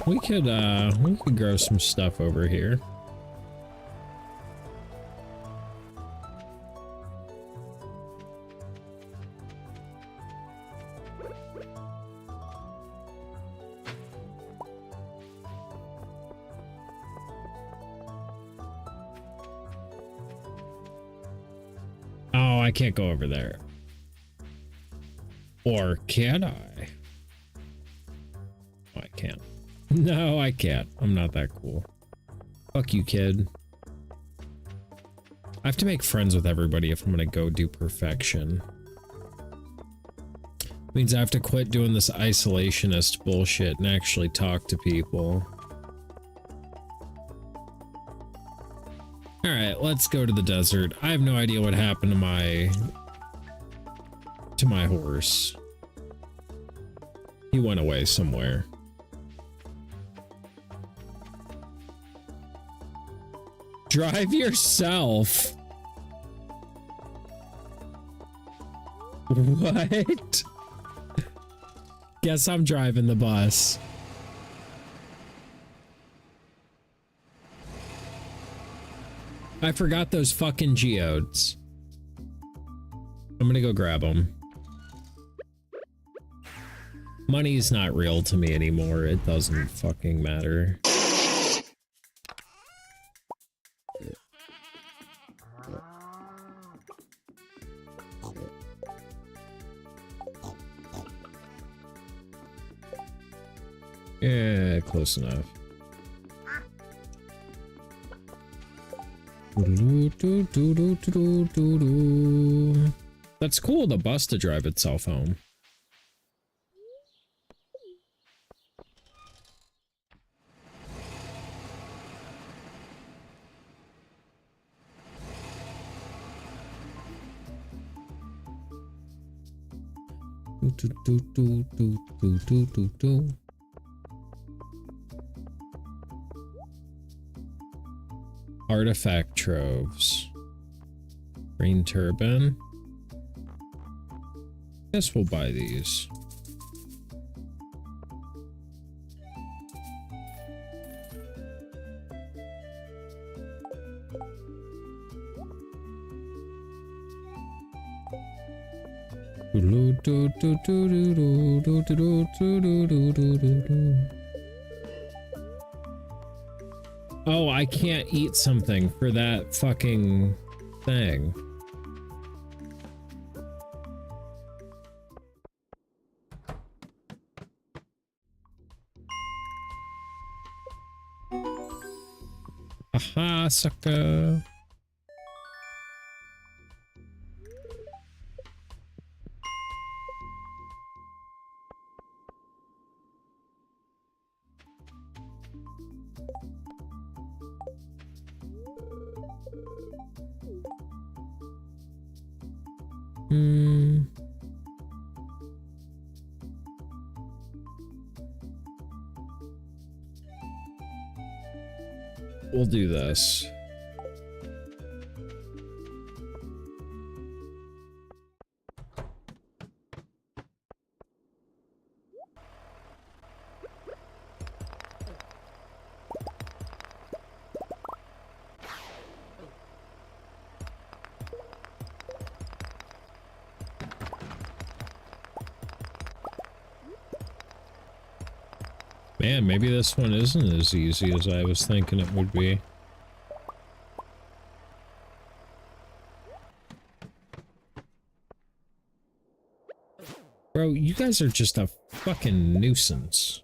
We could grow some stuff over here. Oh, I can't go over there. Or can I? Oh, I can't. No, I can't. I'm not that cool. Fuck you, kid. I have to make friends with everybody if I'm gonna go do perfection. Means I have to quit doing this isolationist bullshit and actually talk to people. Alright, let's go to the desert. I have no idea what happened to my horse. He went away somewhere. Drive yourself. What? Guess I'm driving the bus. I forgot those fucking geodes. I'm gonna go grab them. Money's not real to me anymore. It doesn't fucking matter. Yeah, close enough. That's cool, the bus to drive itself home. Artifact troves. Green turban. Guess we'll buy these. Oh, I can't eat something for that fucking thing. Aha, sucker. we'll do this. Man, maybe this one isn't as easy as I was thinking it would be. Bro, you guys are just a fucking nuisance.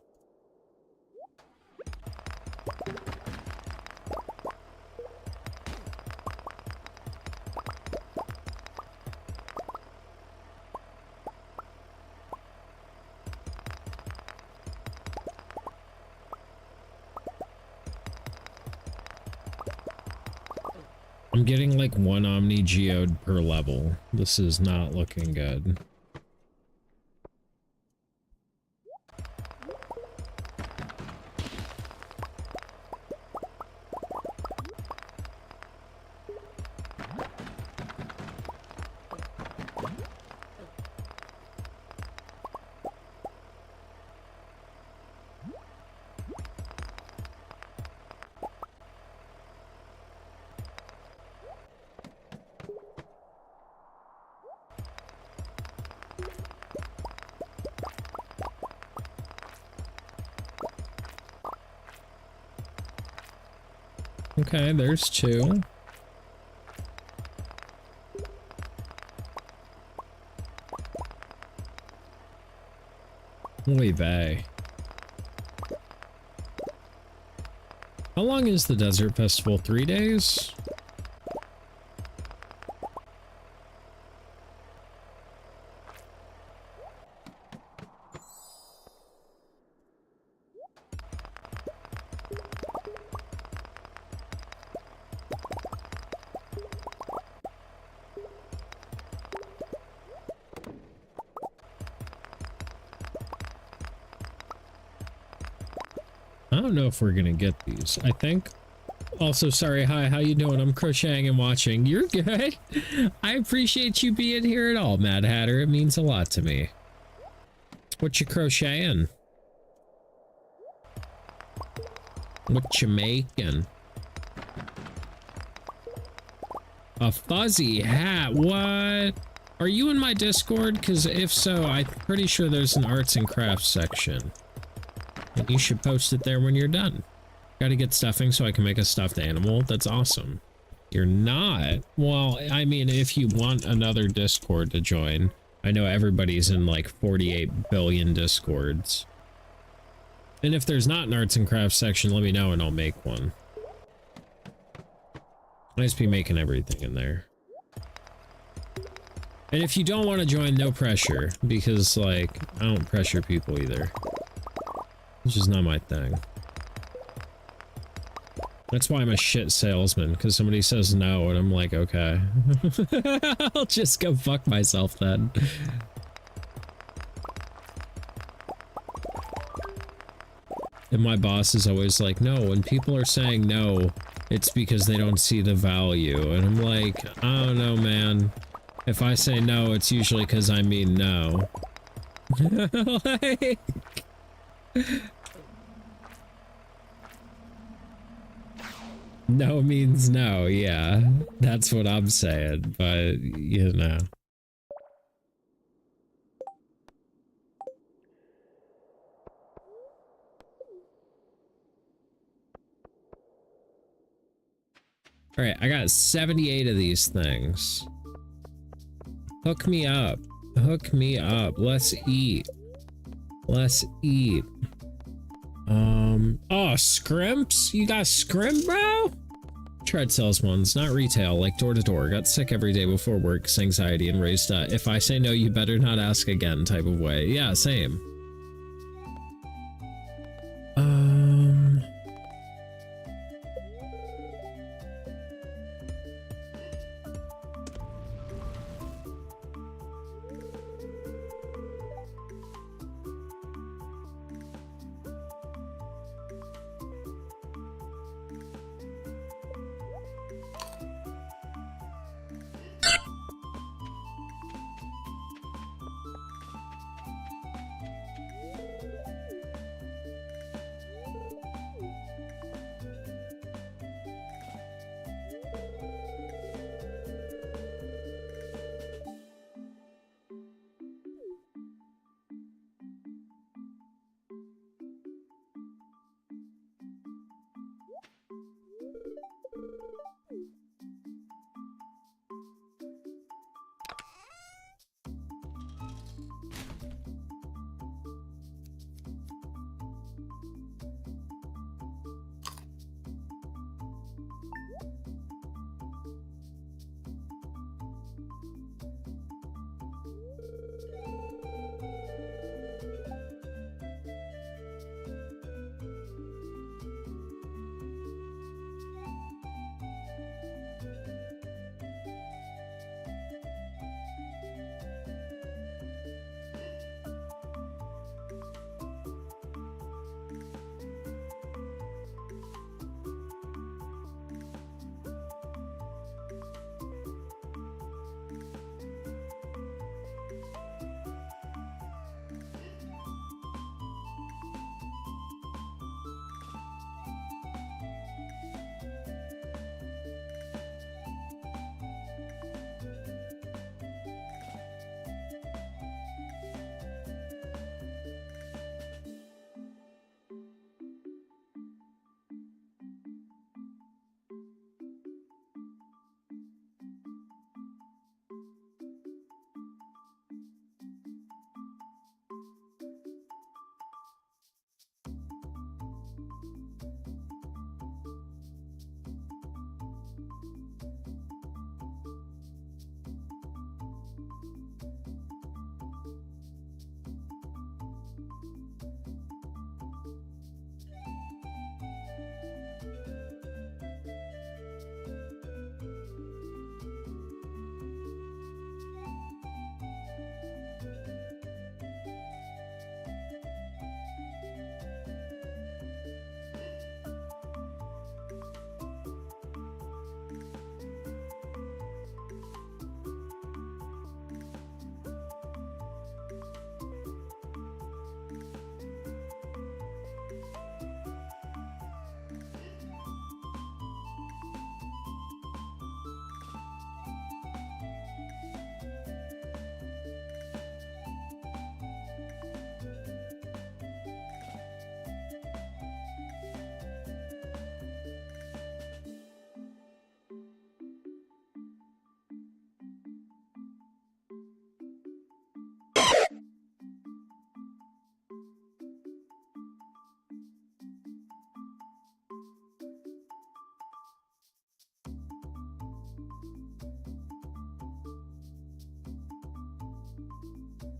I'm getting like 1 Omni Geode per level. This is not looking good. Okay, there's 2. Oy vey. How long is the Desert Festival? 3 days? I don't know if we're gonna get these. I think. Also, sorry, hi, how you doing? I'm crocheting and watching. You're good. I appreciate you being here at all, Mad Hatter. It means a lot to me. What you crocheting? What you making? A fuzzy hat? What? Are you in my Discord? Because if so, I'm pretty sure there's an arts and crafts section. And you should post it there when you're done. Gotta get stuffing so I can make a stuffed animal. That's awesome. You're not? Well, I mean, if you want another Discord to join, I know everybody's in like 48 billion Discords. And if there's not an arts and crafts section, let me know and I'll make one. I just be making everything in there. And if you don't want to join, no pressure, because like, I don't pressure people either. It's just not my thing. That's why I'm a shit salesman, because somebody says no, and I'm like, okay. I'll just go fuck myself then. And my boss is always like, no, when people are saying no, it's because they don't see the value. And I'm like, I don't know, man. If I say no, it's usually because I mean no. Like... No means no, yeah. That's what I'm saying, but, you know. Alright, I got 78 of these things. Hook me up. Hook me up. Let's eat. Let's eat. Oh, scrimps? You got scrimp, bro? Tried sales ones, not retail, like door to door. Got sick every day before work, 'cause anxiety and raised if I say no, you better not ask again type of way. Yeah, same.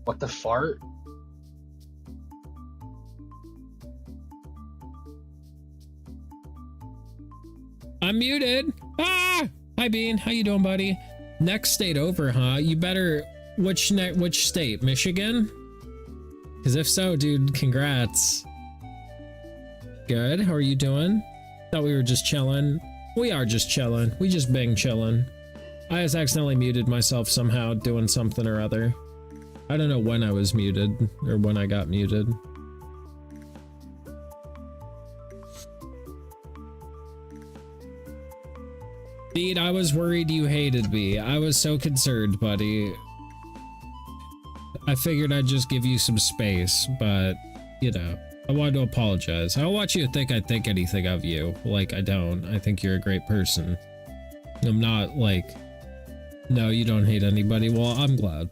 What the fart? I'm muted. Ah! Hi, Bean. How you doing, buddy? Next state over, huh? You better... Which state? Michigan? Because if so, dude, congrats. Good. How are you doing? Thought we were just chilling. We are just chilling. We just been chilling. I just accidentally muted myself somehow doing something or other. I don't know when I was muted or when I got muted. Dude, I was worried you hated me. I was so concerned, buddy. I figured I'd just give you some space, but, you know, I wanted to apologize. I don't want you to think I think anything of you. Like, I don't. I think you're a great person. I'm not, like, no, you don't hate anybody. Well, I'm glad.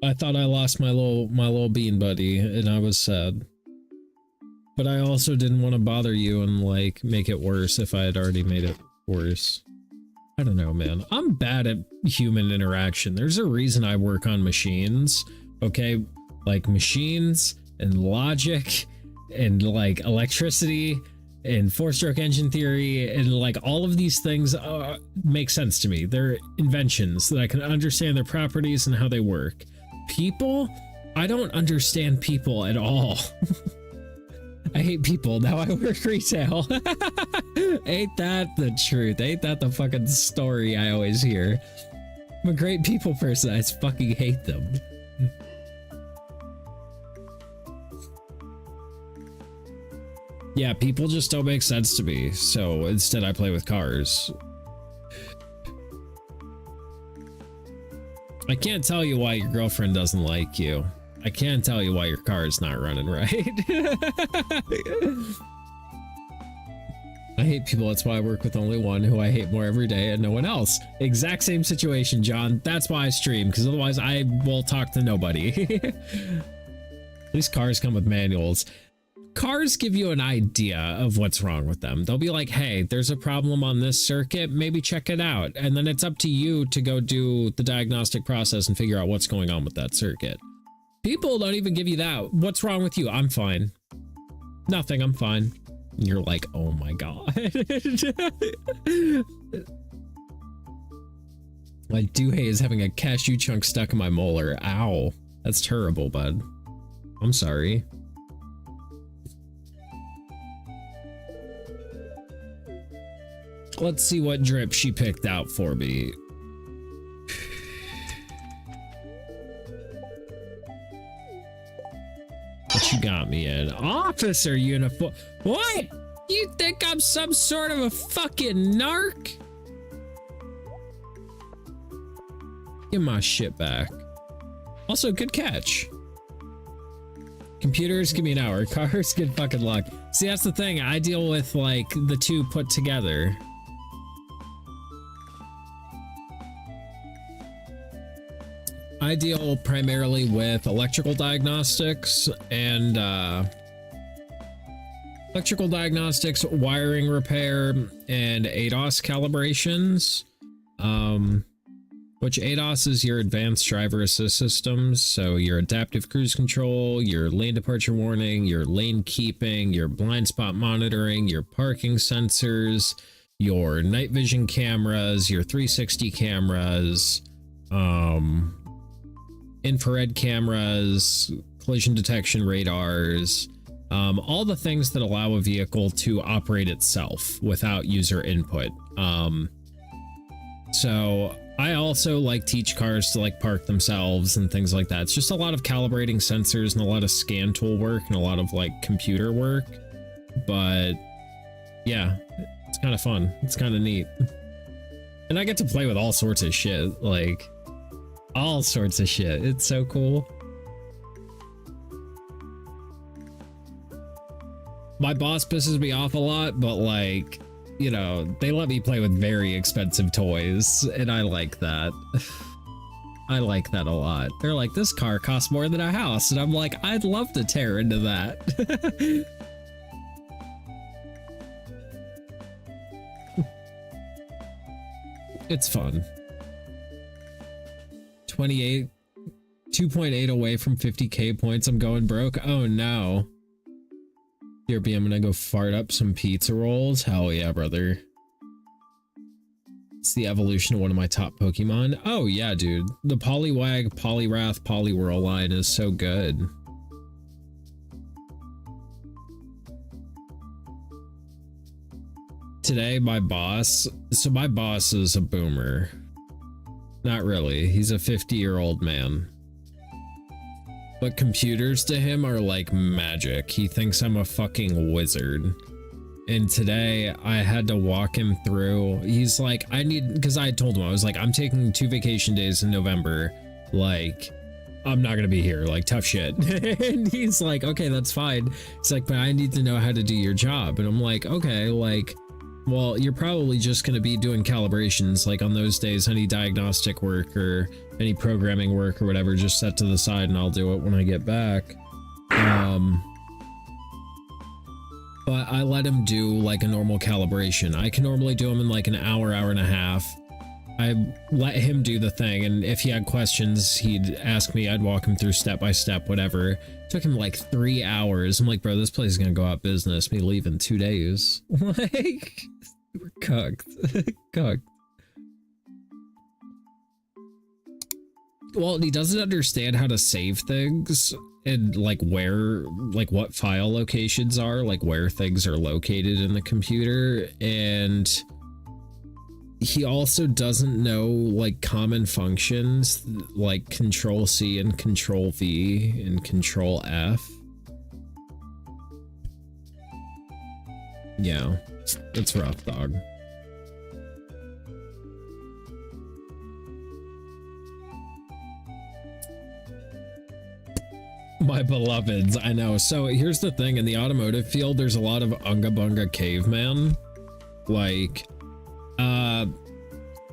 I thought I lost my little bean buddy, and I was sad. But I also didn't want to bother you and, like, make it worse if I had already made it worse. I don't know, man. I'm bad at human interaction. There's a reason I work on machines, okay? Like machines and logic and like electricity and four-stroke engine theory and like all of these things make sense to me. They're inventions that I can understand their properties and how they work. People, I don't understand people at all. I hate people. Now I work retail. Ain't that the truth? Ain't that the fucking story I always hear? I'm a great people person. I just fucking hate them. Yeah, people just don't make sense to me. So instead I play with cars. I can't tell you why your girlfriend doesn't like you. I can't tell you why your car is not running right. I hate people. That's why I work with only one who I hate more every day and no one else. Exact same situation, John. That's why I stream, because otherwise I will talk to nobody. At least cars come with manuals. Cars give you an idea of what's wrong with them. They'll be like, hey, there's a problem on this circuit, maybe check it out. And then it's up to you to go do the diagnostic process and figure out what's going on with that circuit. People don't even give you that. What's wrong with you? I'm fine. Nothing, I'm fine. And you're like, oh my god. My Duhei is having a cashew chunk stuck in my molar. Ow. That's terrible, bud. I'm sorry. Let's see what drip she picked out for me. What you got me in? Officer uniform. What? You think I'm some sort of a fucking narc? Give my shit back. Also, good catch. Computers, give me an hour. Cars, good fucking luck. See, that's the thing. I deal with, like, the two put together. I deal primarily with electrical diagnostics and wiring repair, and ADAS calibrations. Which ADAS is your advanced driver assist systems. So your adaptive cruise control, your lane departure warning, your lane keeping, your blind spot monitoring, your parking sensors, your night vision cameras, your 360 cameras, infrared cameras, collision detection radars, all the things that allow a vehicle to operate itself without user input. So I also like teach cars to like park themselves and things like that. It's just a lot of calibrating sensors and a lot of scan tool work and a lot of like computer work. But yeah, it's kind of fun. It's kind of neat. And I get to play with all sorts of shit, like all sorts of shit. It's so cool. My boss pisses me off a lot, but like, you know, they let me play with very expensive toys, and I like that. I like that a lot. They're like, this car costs more than a house, and I'm like, I'd love to tear into that. It's fun. 28 2.8 away from 50k points. I'm going broke. Oh no. DRB, I'm gonna go fart up some pizza rolls. Hell yeah, brother. It's the evolution of one of my top Pokemon. Oh yeah, dude. The Poliwag, Poliwrath, Poliwhirl line is so good. Today, my boss is a boomer. Not really. He's a 50-year-old man. But computers to him are like magic. He thinks I'm a fucking wizard. And today I had to walk him through. He's like, because I told him, I was like, I'm taking 2 vacation days in November. Like, I'm not gonna be here, like tough shit. And he's like, okay, that's fine. It's like, but I need to know how to do your job. And I'm like, okay, like, well, you're probably just gonna be doing calibrations, like on those days, any diagnostic work or any programming work or whatever, just set to the side and I'll do it when I get back. But I let him do like a normal calibration. I can normally do them in like an hour, hour and a half. I let him do the thing, and if he had questions, he'd ask me, I'd walk him through step by step, whatever. It took him like 3 hours. I'm like, bro, this place is gonna go out of business. Me leave in 2 days. Like, we're cooked. Cooked. Well, he doesn't understand how to save things and like where, like what file locations are, like where things are located in the computer. And he also doesn't know like common functions like Control C and Control V and Control F. Yeah, it's rough, dog. My beloveds, I know. So here's the thing, in the automotive field, there's a lot of Unga Bunga caveman. Like,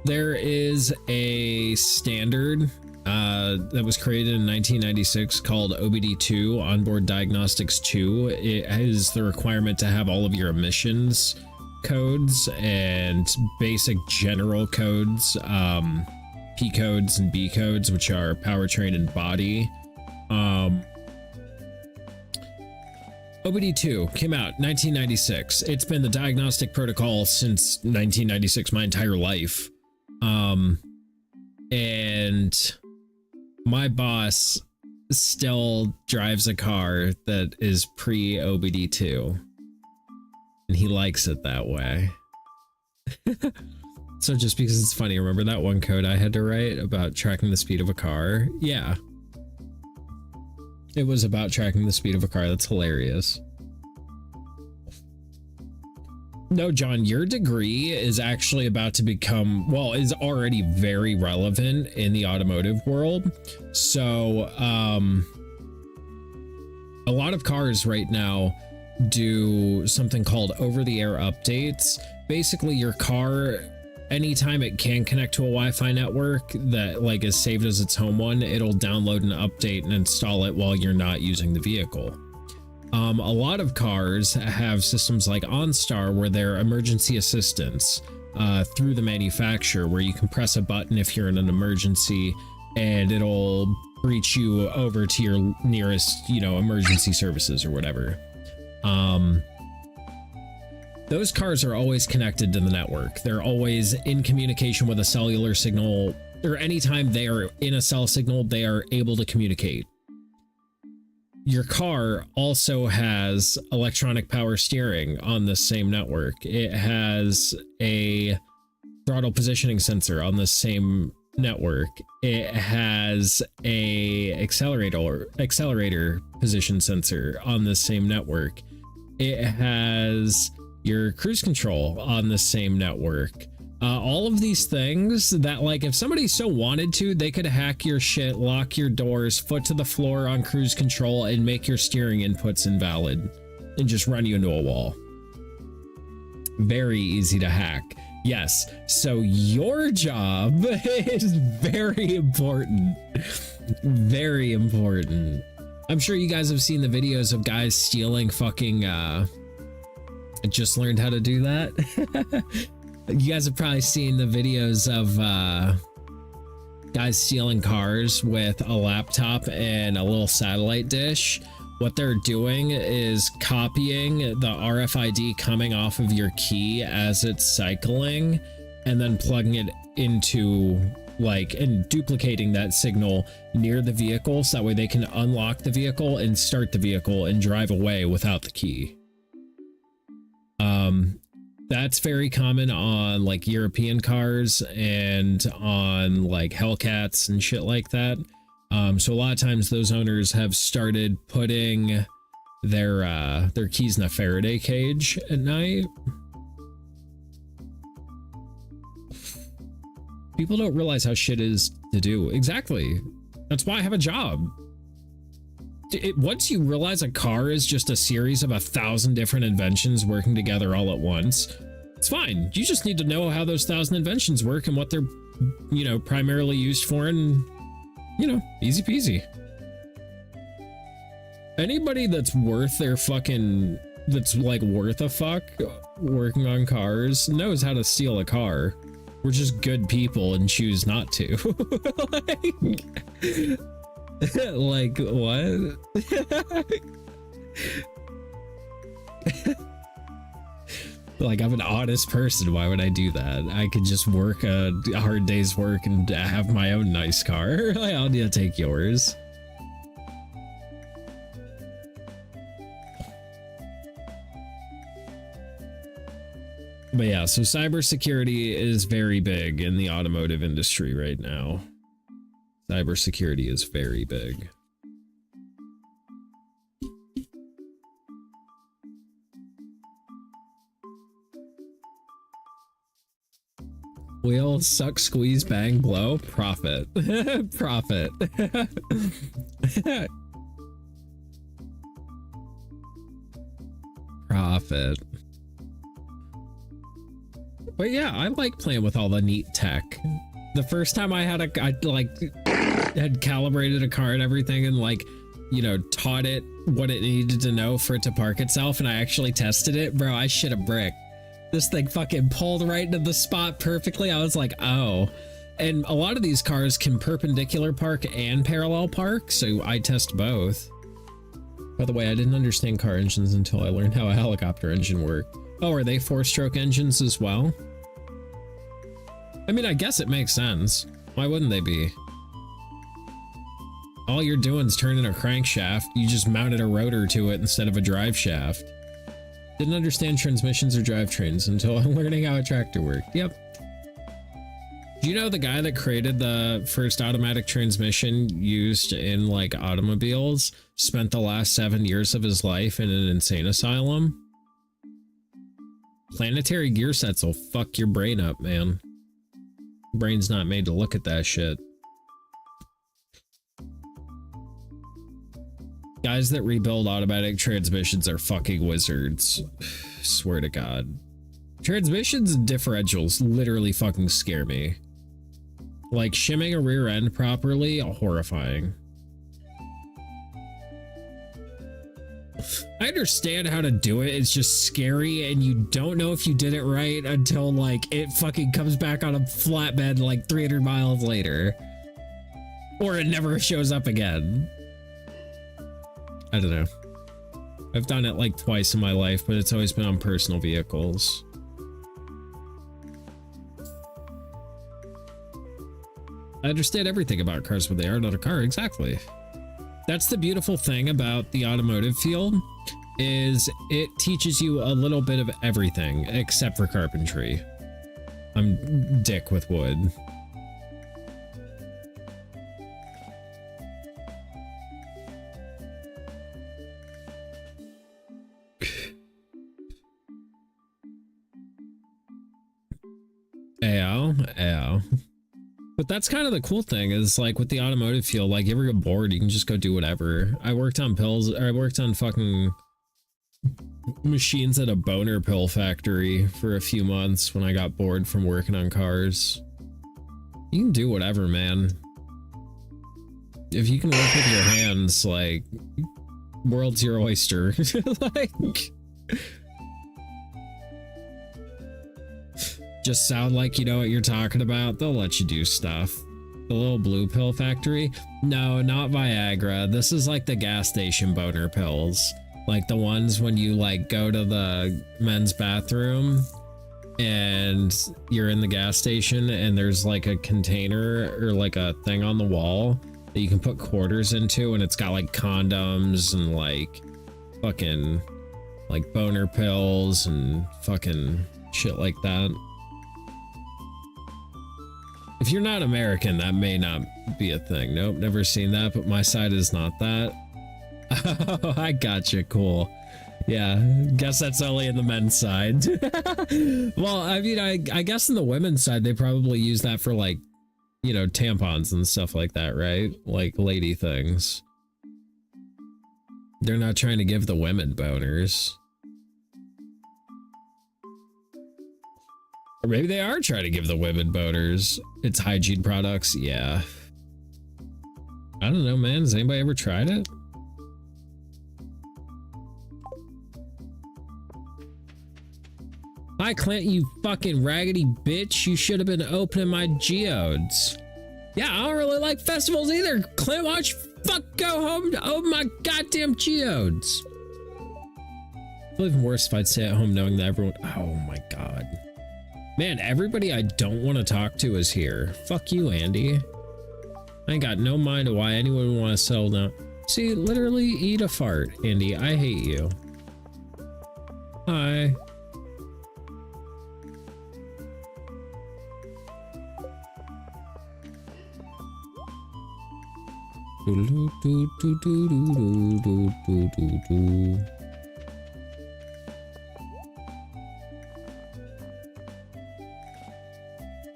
there is a standard that was created in 1996 called OBD2, Onboard Diagnostics 2. It has the requirement to have all of your emissions codes and basic general codes, P codes and B codes, which are powertrain and body. OBD2 came out 1996. It's been the diagnostic protocol since 1996, my entire life. And my boss still drives a car that is pre-OBD2. And he likes it that way. So just because it's funny, remember that one code I had to write about tracking the speed of a car? Yeah. It was about tracking the speed of a car. That's hilarious. No, John, your degree is actually about to become, well, is already very relevant in the automotive world. So, a lot of cars right now do something called over-the-air updates. Basically, your car, anytime it can connect to a Wi-Fi network that like is saved as its home one, it'll download an update and install it while you're not using the vehicle. A lot of cars have systems like OnStar where they're emergency assistance through the manufacturer, where you can press a button if you're in an emergency and it'll reach you over to your nearest, emergency services or whatever. Those cars are always connected to the network. They're always in communication with a cellular signal, or anytime they are in a cell signal, they are able to communicate. Your car also has electronic power steering on the same network. It has a throttle positioning sensor on the same network. It has a accelerator position sensor on the same network. It has your cruise control on the same network. All of these things that, like, if somebody so wanted to, they could hack your shit, lock your doors, foot to the floor on cruise control, and make your steering inputs invalid and just run you into a wall. Very easy to hack. Yes, so your job is very important. Very important. I'm sure you guys have seen the videos of guys stealing fucking, I just learned how to do that. You guys have probably seen the videos of guys stealing cars with a laptop and a little satellite dish. What they're doing is copying the RFID coming off of your key as it's cycling and then plugging it into like and duplicating that signal near the vehicle so that way they can unlock the vehicle and start the vehicle and drive away without the key. That's very common on like European cars and on like Hellcats and shit like that. So a lot of times those owners have started putting their keys in a Faraday cage at night. People don't realize how shit is to do. Exactly. That's why I have a job. Once you realize a car is just a series of 1,000 different inventions working together all at once, it's fine. You just need to know how those 1,000 inventions work and what they're, you know, primarily used for, and, you know, easy peasy. Anybody that's worth their fucking, that's like worth a fuck working on cars knows how to steal a car. We're just good people and choose not to. Like what? Like, I'm an honest person. Why would I do that? I could just work a hard day's work and have my own nice car. I'll need to take yours. But yeah, so cybersecurity is very big in the automotive industry right now. Cybersecurity is very big. Wheel, suck, squeeze, bang, blow, profit. Profit. Profit. But yeah, I like playing with all the neat tech. The first time I had had calibrated a car and everything and like, you know, taught it what it needed to know for it to park itself, and I actually tested it, bro, I shit a brick. This thing fucking pulled right into the spot perfectly. I was like, oh. And a lot of these cars can perpendicular park and parallel park, so I test both. By the way, I didn't understand car engines until I learned how a helicopter engine worked. Oh, are they 4-stroke engines as well? I mean, I guess it makes sense. Why wouldn't they be? All you're doing is turning a crankshaft. You just mounted a rotor to it instead of a drive shaft. Didn't understand transmissions or drivetrains until learning how a tractor worked. Yep. Do you know the guy that created the first automatic transmission used in like automobiles spent the last 7 years of his life in an insane asylum? Planetary gear sets will fuck your brain up, man. Brain's not made to look at that shit. Guys that rebuild automatic transmissions are fucking wizards. Swear to God. Transmissions and differentials literally fucking scare me. Like, shimming a rear end properly, horrifying. I understand how to do it, it's just scary and you don't know if you did it right until like it fucking comes back on a flatbed like 300 miles later. Or it never shows up again. I don't know. I've done it like twice in my life, but it's always been on personal vehicles. I understand everything about cars when they are not a car, exactly. That's the beautiful thing about the automotive field, is it teaches you a little bit of everything except for carpentry. I'm dick with wood. Ow. But that's kind of the cool thing is like with the automotive field, like you ever get bored, you can just go do whatever. I worked on pills, or I worked on fucking machines at a boner pill factory for a few months when I got bored from working on cars. You can do whatever, man. If you can work with your hands, like, world's your oyster. Like, just sound like you know what you're talking about. They'll let you do stuff. The little blue pill factory? No, not Viagra. This is like the gas station boner pills. Like the ones when you like go to the men's bathroom and you're in the gas station and there's like a container or like a thing on the wall that you can put quarters into, and it's got like condoms and like fucking like boner pills and fucking shit like that. If you're not American, that may not be a thing. Nope, never seen that, but my side is not that. Oh, I gotcha, cool. Yeah, guess that's only in the men's side. Well, I mean, I guess in the women's side, they probably use that for like, you know, tampons and stuff like that, right? Like lady things. They're not trying to give the women boners. Or maybe they are trying to give the women boners. It's hygiene products, yeah. I don't know, man. Has anybody ever tried it? Hi, Clint, you fucking raggedy bitch. You should have been opening my geodes. Yeah, I don't really like festivals either. Clint, why don't you go home to open my goddamn geodes? It's even worse if I'd stay at home knowing that everyone... Oh my god. Man, everybody I don't want to talk to is here. Fuck you, Andy. I ain't got no mind of why anyone would want to settle down. See, literally eat a fart, Andy. I hate you. Hi.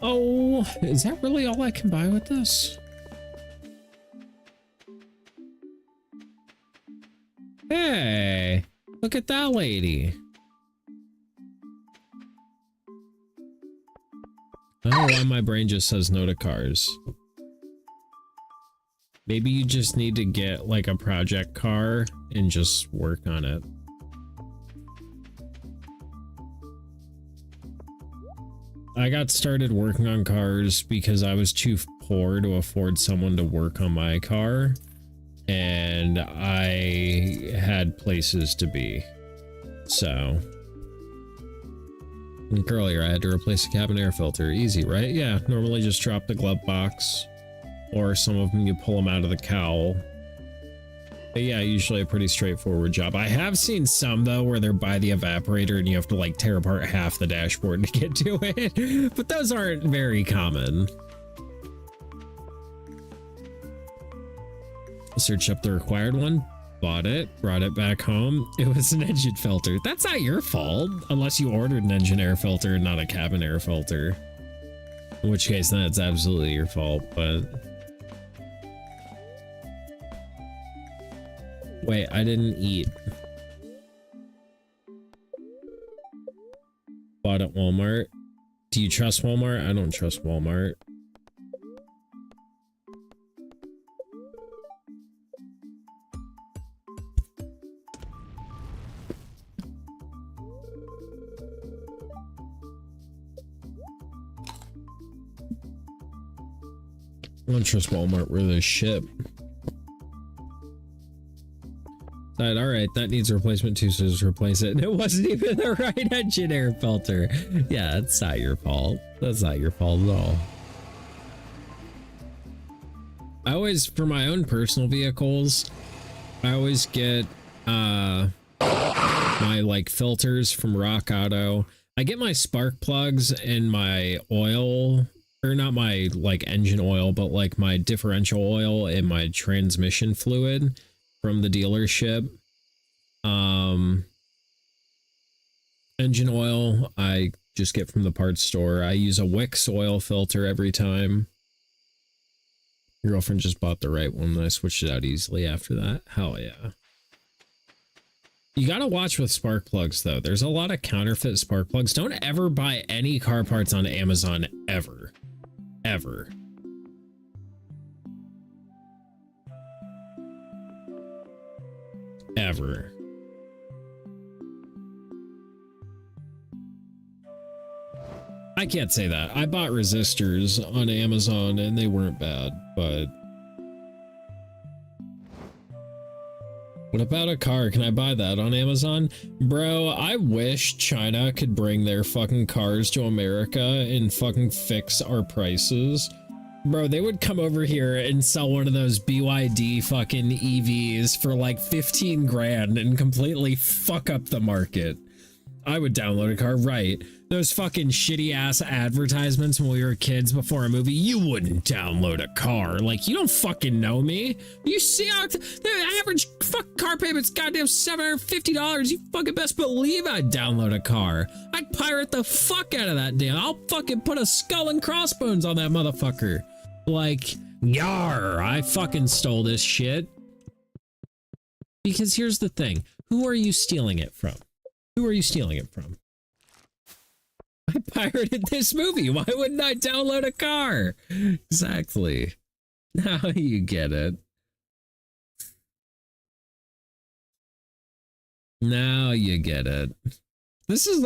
Oh, is that really all I can buy with this? Hey, look at that lady. I don't know why my brain just says no to cars. Maybe you just need to get like a project car and just work on it. I got started working on cars because I was too poor to afford someone to work on my car, and I had places to be. So, like earlier, I had to replace a cabin air filter. Easy, right? Yeah, normally just drop the glove box, or some of them you pull them out of the cowl. But yeah, usually a pretty straightforward job. I have seen some though where they're by the evaporator and you have to like tear apart half the dashboard to get to it, but those aren't very common. Search up the required one, bought it, brought it back home. It was an engine filter. That's not your fault, unless you ordered an engine air filter and not a cabin air filter. In which case, then it's absolutely your fault, but... Wait, I didn't eat. Bought at Walmart. Do you trust Walmart? I don't trust Walmart. I don't trust Walmart where they ship. All right, that needs a replacement too, so just replace it. And it wasn't even the right engine air filter. Yeah, it's not your fault. That's not your fault at all. I always, for my own personal vehicles, I always get my like filters from Rock Auto. I get my spark plugs and my oil, or not my like engine oil, but like my differential oil and my transmission fluid from the dealership. Engine oil I just get from the parts store. I use a Wix oil filter every time. Your girlfriend just bought the right one and I switched it out easily after that. Hell yeah. You gotta watch with spark plugs though. There's a lot of counterfeit spark plugs. Don't ever buy any car parts on Amazon ever. Ever. Ever. I I can't say that. I bought resistors on Amazon and they weren't bad, but what about a car? Can I buy that on Amazon? Bro, I wish China could bring their fucking cars to America and fucking fix our prices. Bro, they would come over here and sell one of those BYD fucking EVs for like 15 grand and completely fuck up the market. I would download a car, right? Those fucking shitty ass advertisements when we were kids before a movie, you wouldn't download a car. Like, you don't fucking know me. You see how the average fuck car payment's goddamn $750. You fucking best believe I'd download a car. I'd pirate the fuck out of that deal. I'll fucking put a skull and crossbones on that motherfucker. Like, yar, I fucking stole this shit. Because here's the thing. Who are you stealing it from? Who are you stealing it from? I pirated this movie. Why wouldn't I download a car? Exactly. Now you get it. Now you get it.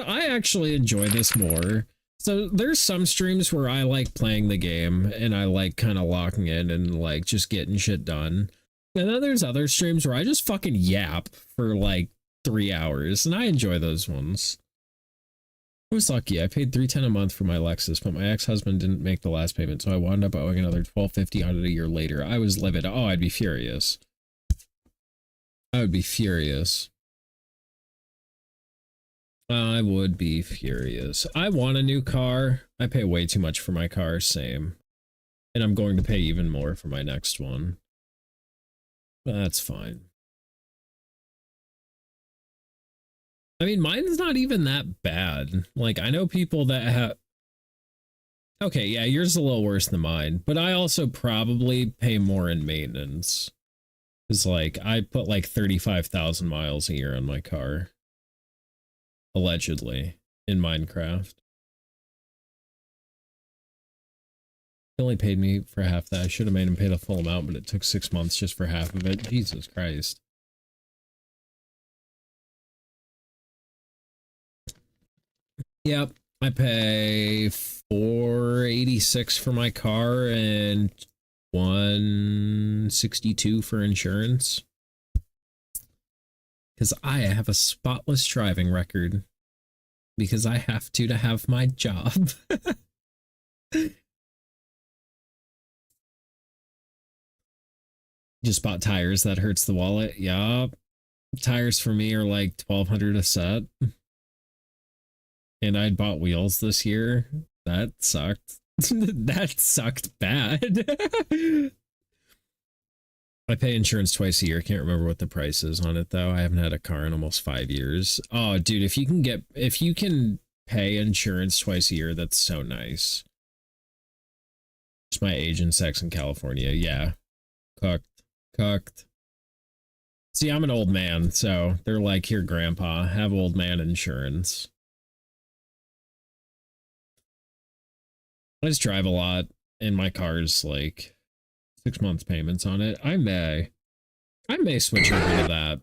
I actually enjoy this more. So there's some streams where I like playing the game and I like kind of locking in and like just getting shit done. And then there's other streams where I just fucking yap for like 3 hours, and I enjoy those ones. I was lucky. I paid $310 a month for my Lexus, but my ex-husband didn't make the last payment, so I wound up owing another $1,250 on it a year later. I was livid. Oh, I'd be furious. I would be furious. I would be furious. I want a new car. I pay way too much for my car, same. And I'm going to pay even more for my next one. But that's fine. I mean, mine's not even that bad. Like, I know people that have... Okay, yeah, yours is a little worse than mine, but I also probably pay more in maintenance. Because, like, I put like 35,000 miles a year on my car. Allegedly, in Minecraft. He only paid me for half that. I should have made him pay the full amount, but it took 6 months just for half of it. Jesus Christ. Yep, I pay $486 for my car and $162 for insurance. Because I have a spotless driving record. Because I have to have my job. Just bought tires, that hurts the wallet. Yup. Tires for me are like $1,200 a set. And I'd bought wheels this year. That sucked. That sucked bad. I pay insurance twice a year. Can't remember what the price is on it though. I haven't had a car in almost 5 years. Oh, dude, if you can pay insurance twice a year, that's so nice. Just my age and sex in California. Yeah. Cooked. See, I'm an old man, so they're like, here, grandpa, have old man insurance. I just drive a lot, and my car's like 6 months payments on it. I may switch over to that.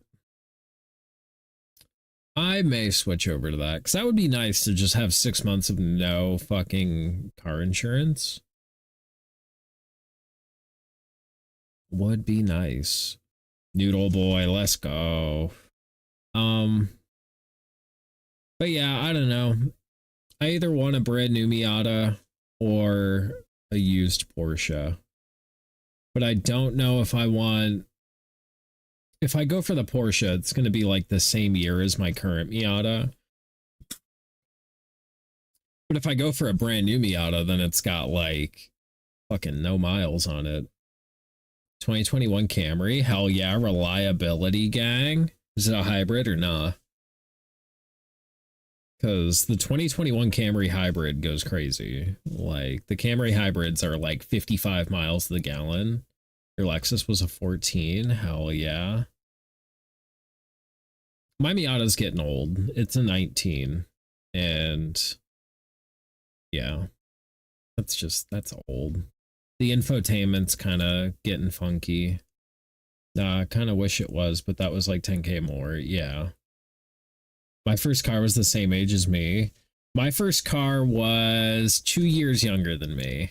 Because that would be nice to just have 6 months of no fucking car insurance. Would be nice. Noodle boy, let's go. But yeah, I don't know. I either want a brand new Miata or a used Porsche. But I don't know if I want... If I go for the Porsche, it's going to be like the same year as my current Miata. But if I go for a brand new Miata, then it's got like fucking no miles on it. 2021 Camry, hell yeah, reliability gang. Is it a hybrid or nah? Because the 2021 Camry hybrid goes crazy. Like, the Camry hybrids are like 55 miles to the gallon. Your Lexus was a 14, hell yeah. My Miata's getting old. It's a 19. And yeah, that's old. The infotainment's kind of getting funky. I kind of wish it was, but that was like 10K more. Yeah. My first car was the same age as me, My first car was 2 years younger than me.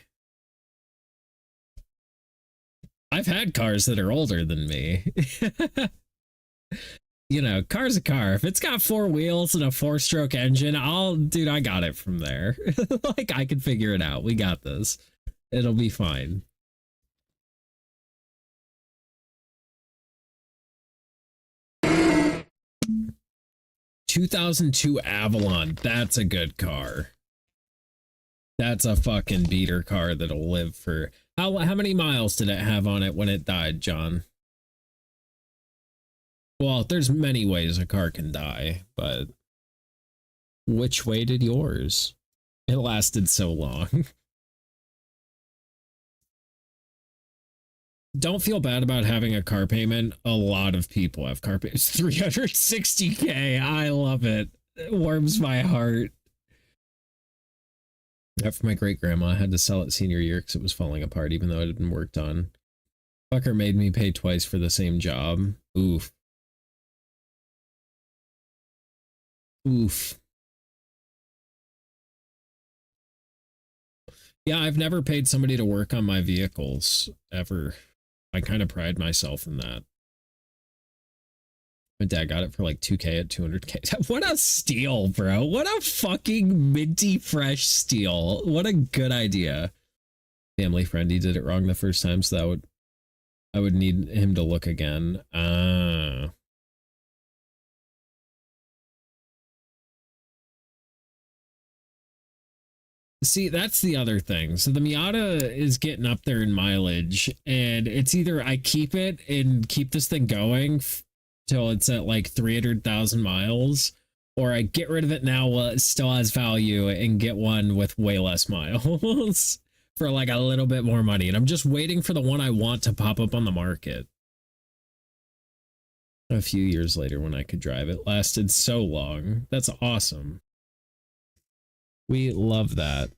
I've had cars that are older than me. You know, car's a car. If it's got 4 wheels and a 4-stroke engine, dude, I got it from there. Like, I can figure it out. We got this. It'll be fine. ...2002 Avalon. That's a good car. That's a fucking beater car that'll live for... How many miles did it have on it when it died, John? Well, there's many ways a car can die, but... which way did yours? It lasted so long. Don't feel bad about having a car payment. A lot of people have car payments. 360K. I love it. It warms my heart. After my great grandma, I had to sell it senior year because it was falling apart, even though it had been worked on. Fucker made me pay twice for the same job. Oof. Oof. Yeah, I've never paid somebody to work on my vehicles, ever. I kind of pride myself in that. My dad got it for like 2K at 200K. What a steal, bro. What a fucking minty fresh steal. What a good idea. Family friend, he did it wrong the first time, so I would need him to look again. See, that's the other thing. So the Miata is getting up there in mileage, and it's either I keep it and keep this thing going till it's at like 300,000 miles, or I get rid of it now while it still has value and get one with way less miles for like a little bit more money. And I'm just waiting for the one I want to pop up on the market. A few years later when I could drive it. Lasted so long. That's awesome. We love that.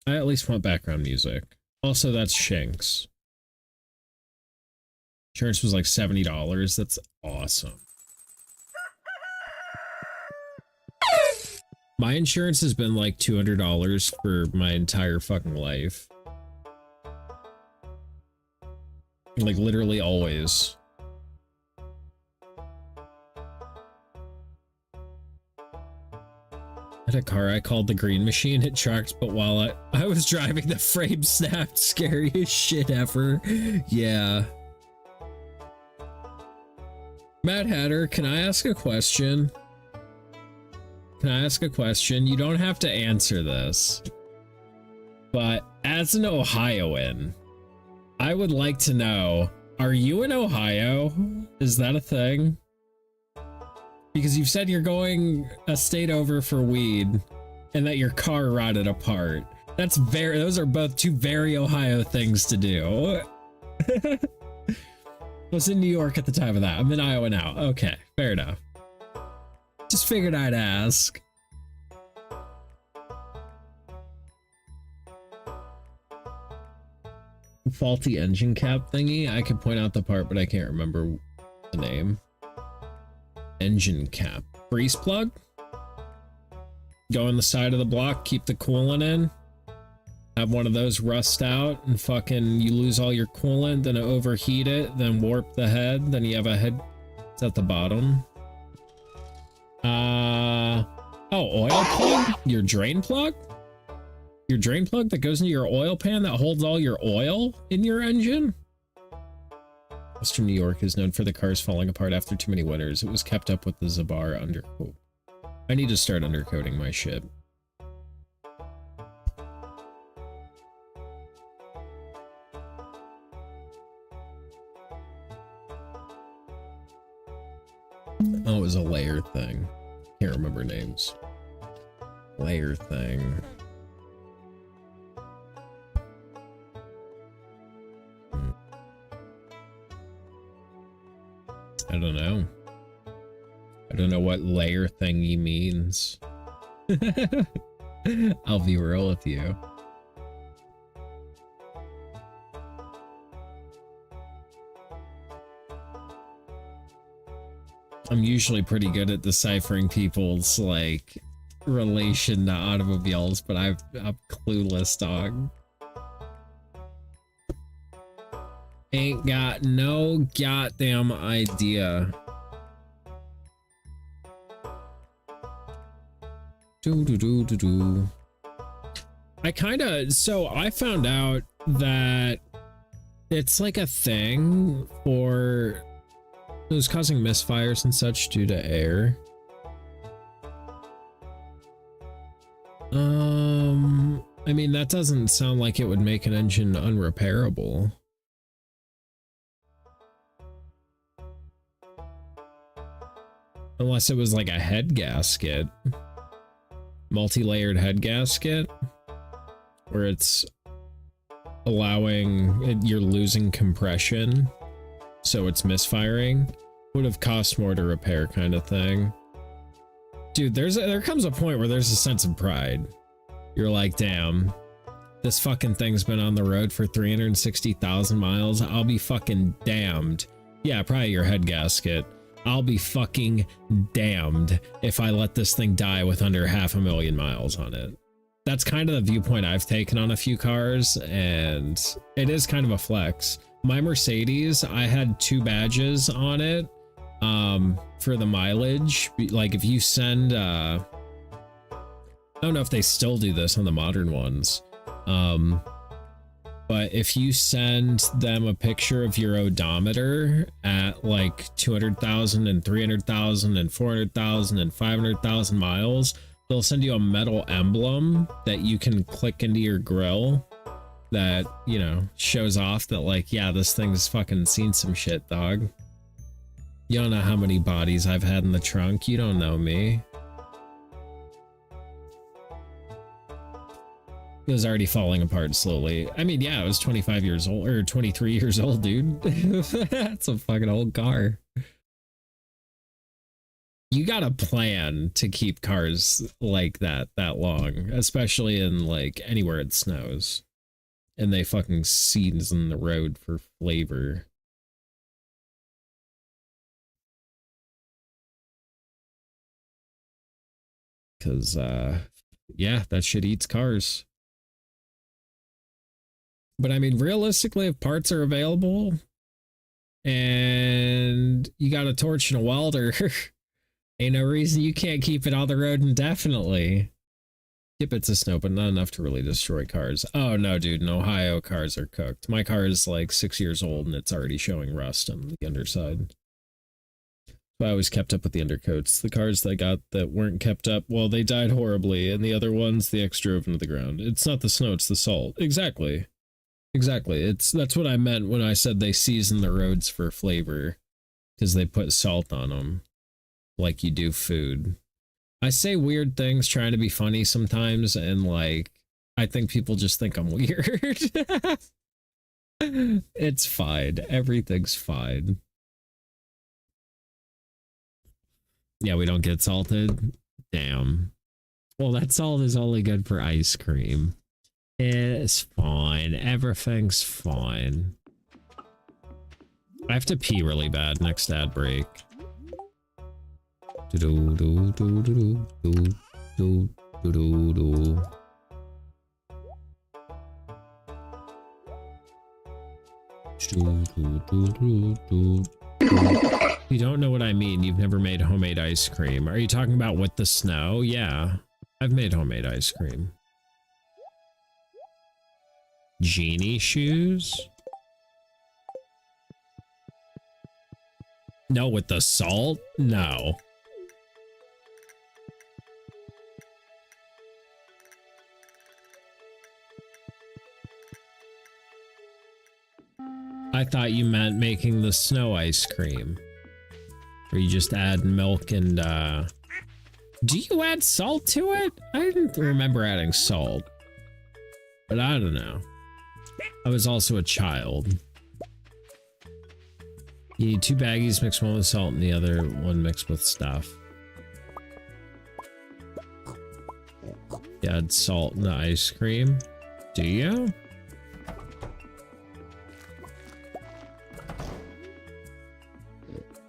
I at least want background music. Also, that's Shanks. Insurance was like $70. That's awesome. My insurance has been like $200 for my entire fucking life. Like literally always. I had a car I called the Green Machine. It trucked, but while I was driving, the frame snapped. Scariest shit ever. Yeah. Mad Hatter, can I ask a question? Can I ask a question? You don't have to answer this. But as an Ohioan, I would like to know, are you in Ohio? Is that a thing? Because you've said you're going a state over for weed and that your car rotted apart. Those are both two very Ohio things to do. I was in New York at the time of that. I'm in Iowa now. Okay, fair enough. Just figured I'd ask. Faulty engine cap thingy. I could point out the part, but I can't remember the name. Engine cap. Grease plug? Go on the side of the block, keep the coolant in. Have one of those rust out and fucking you lose all your coolant, then overheat it, then warp the head, then you have a head. It's at the bottom. Oh, oil plug? Your drain plug? Your drain plug that goes into your oil pan that holds all your oil in your engine? Western New York is known for the cars falling apart after too many winters. It was kept up with the Zabar undercoat. I need to start undercoating my shit. Oh, it was a layer thing. Can't remember names. Layer thing. I don't know. I don't know what layer thingy means. I'll be real with you. I'm usually pretty good at deciphering people's like relation to automobiles, but I'm clueless, dog. Ain't got no goddamn idea. I found out that it's like a thing for those causing misfires and such due to air. I mean, that doesn't sound like it would make an engine unrepairable. Unless it was like a head gasket. Multi-layered head gasket. Where it's allowing, you're losing compression. So it's misfiring. Would have cost more to repair kind of thing. Dude, there comes a point where there's a sense of pride. You're like, damn, this fucking thing's been on the road for 360,000 miles. I'll be fucking damned. Yeah, probably your head gasket. I'll be fucking damned if I let this thing die with under 500,000 miles on it. That's kind of the viewpoint I've taken on a few cars, and it is kind of a flex. My Mercedes, I had 2 badges on it for the mileage. Like if you send I don't know if they still do this on the modern ones, but if you send them a picture of your odometer at like 200,000 and 300,000 and 400,000 and 500,000 miles, they'll send you a metal emblem that you can click into your grill that, you know, shows off that like, yeah, this thing's fucking seen some shit, dog. You don't know how many bodies I've had in the trunk. You don't know me. It was already falling apart slowly. I mean, yeah, it was 25 years old, or 23 years old, dude. That's a fucking old car. You gotta plan to keep cars like that long, especially in like anywhere it snows. And they fucking season the road for flavor. Cause yeah, that shit eats cars. But I mean, realistically, if parts are available and you got a torch and a welder, ain't no reason you can't keep it on the road indefinitely. Get bits of snow, but not enough to really destroy cars. Oh no, dude, in Ohio, cars are cooked. My car is like 6 years old and it's already showing rust on the underside. So I always kept up with the undercoats. The cars that I got that weren't kept up, well, they died horribly, and the other ones, the X drove into the ground. It's not the snow, it's the salt. Exactly. Exactly. That's what I meant when I said they season the roads for flavor, because they put salt on them like you do food. I say weird things trying to be funny sometimes, and like I think people just think I'm weird. It's fine. Everything's fine. Yeah, we don't get salted. Damn. Well, that salt is only good for ice cream. It's fine. Everything's fine. I have to pee really bad next ad break. Do do do do do do do do do do. You don't know what I mean. You've never made homemade ice cream. Are you talking about with the snow? Yeah, I've made homemade ice cream. Genie shoes? No, with the salt? No. I thought you meant making the snow ice cream. Where you just add milk and, do you add salt to it? I didn't remember adding salt. But I don't know. I was also a child. You need 2 baggies, mix one with salt and the other one mixed with stuff. You add salt in the ice cream? Do you?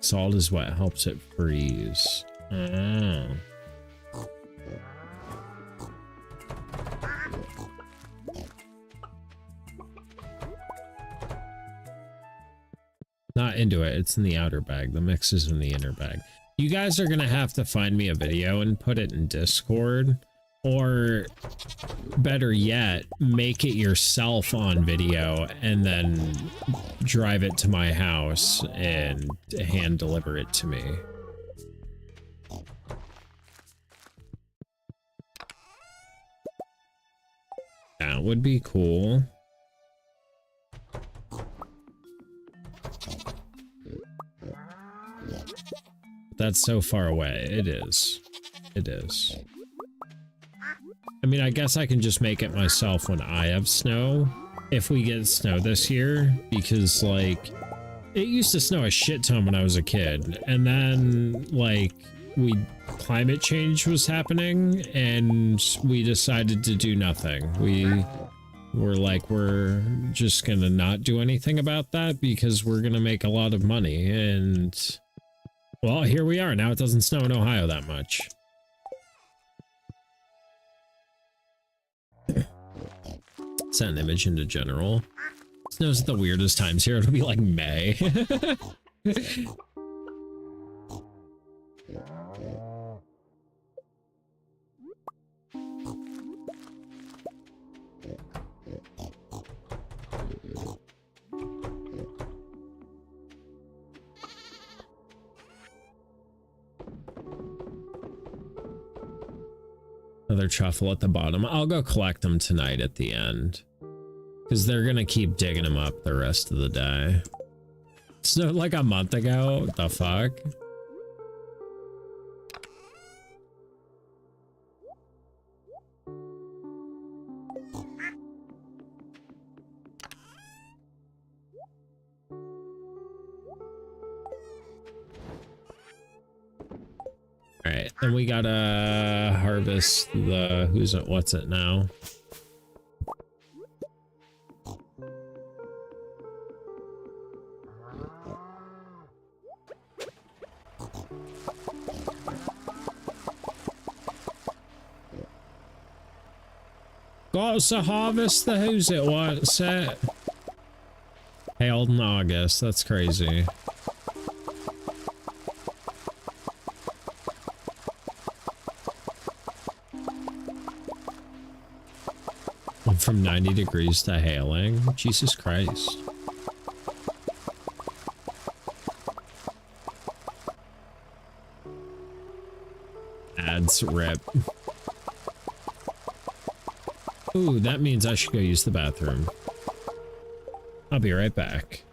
Salt is what helps it freeze. Oh. Not into it. It's in the outer bag. The mix is in the inner bag. You guys are going to have to find me a video and put it in Discord. Or better yet, make it yourself on video and then drive it to my house and hand deliver it to me. That would be cool. That's so far away. It is. It is. I mean, I guess I can just make it myself when I have snow. If we get snow this year. Because, like, it used to snow a shit ton when I was a kid. And then, like, climate change was happening. And we decided to do nothing. We were like, we're just gonna not do anything about that. Because we're gonna make a lot of money. And... well, here we are. Now it doesn't snow in Ohio that much. Set an image into general. Snows at the weirdest times here. It'll be like May. Another truffle at the bottom. I'll go collect them tonight at the end. Because they're going to keep digging them up the rest of the day. Snowed like a month ago? What the fuck? Alright, then we gotta harvest the... who's it? What's it now? Got to harvest the who's it? What's it? Hailed in August. That's crazy. From 90 degrees to hailing. Jesus Christ. Ads rip. Ooh, that means I should go use the bathroom. I'll be right back.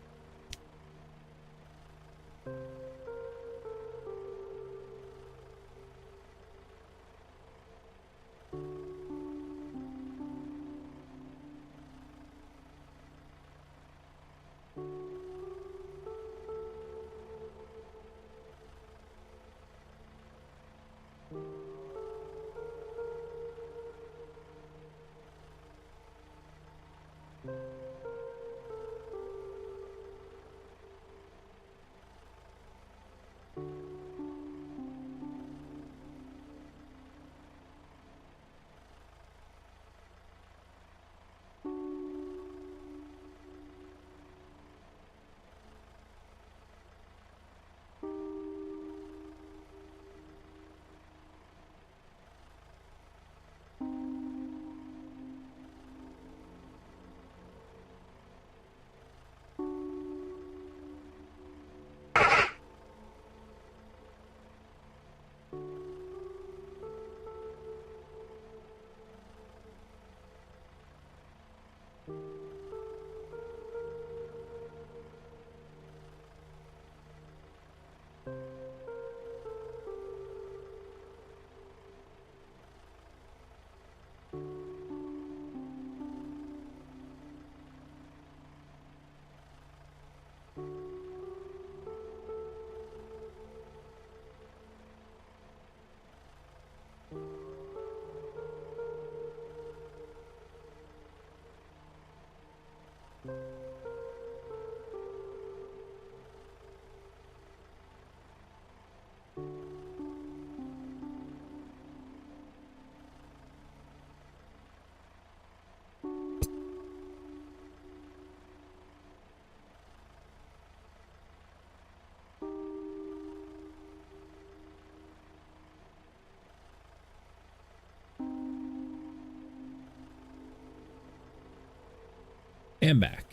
And back.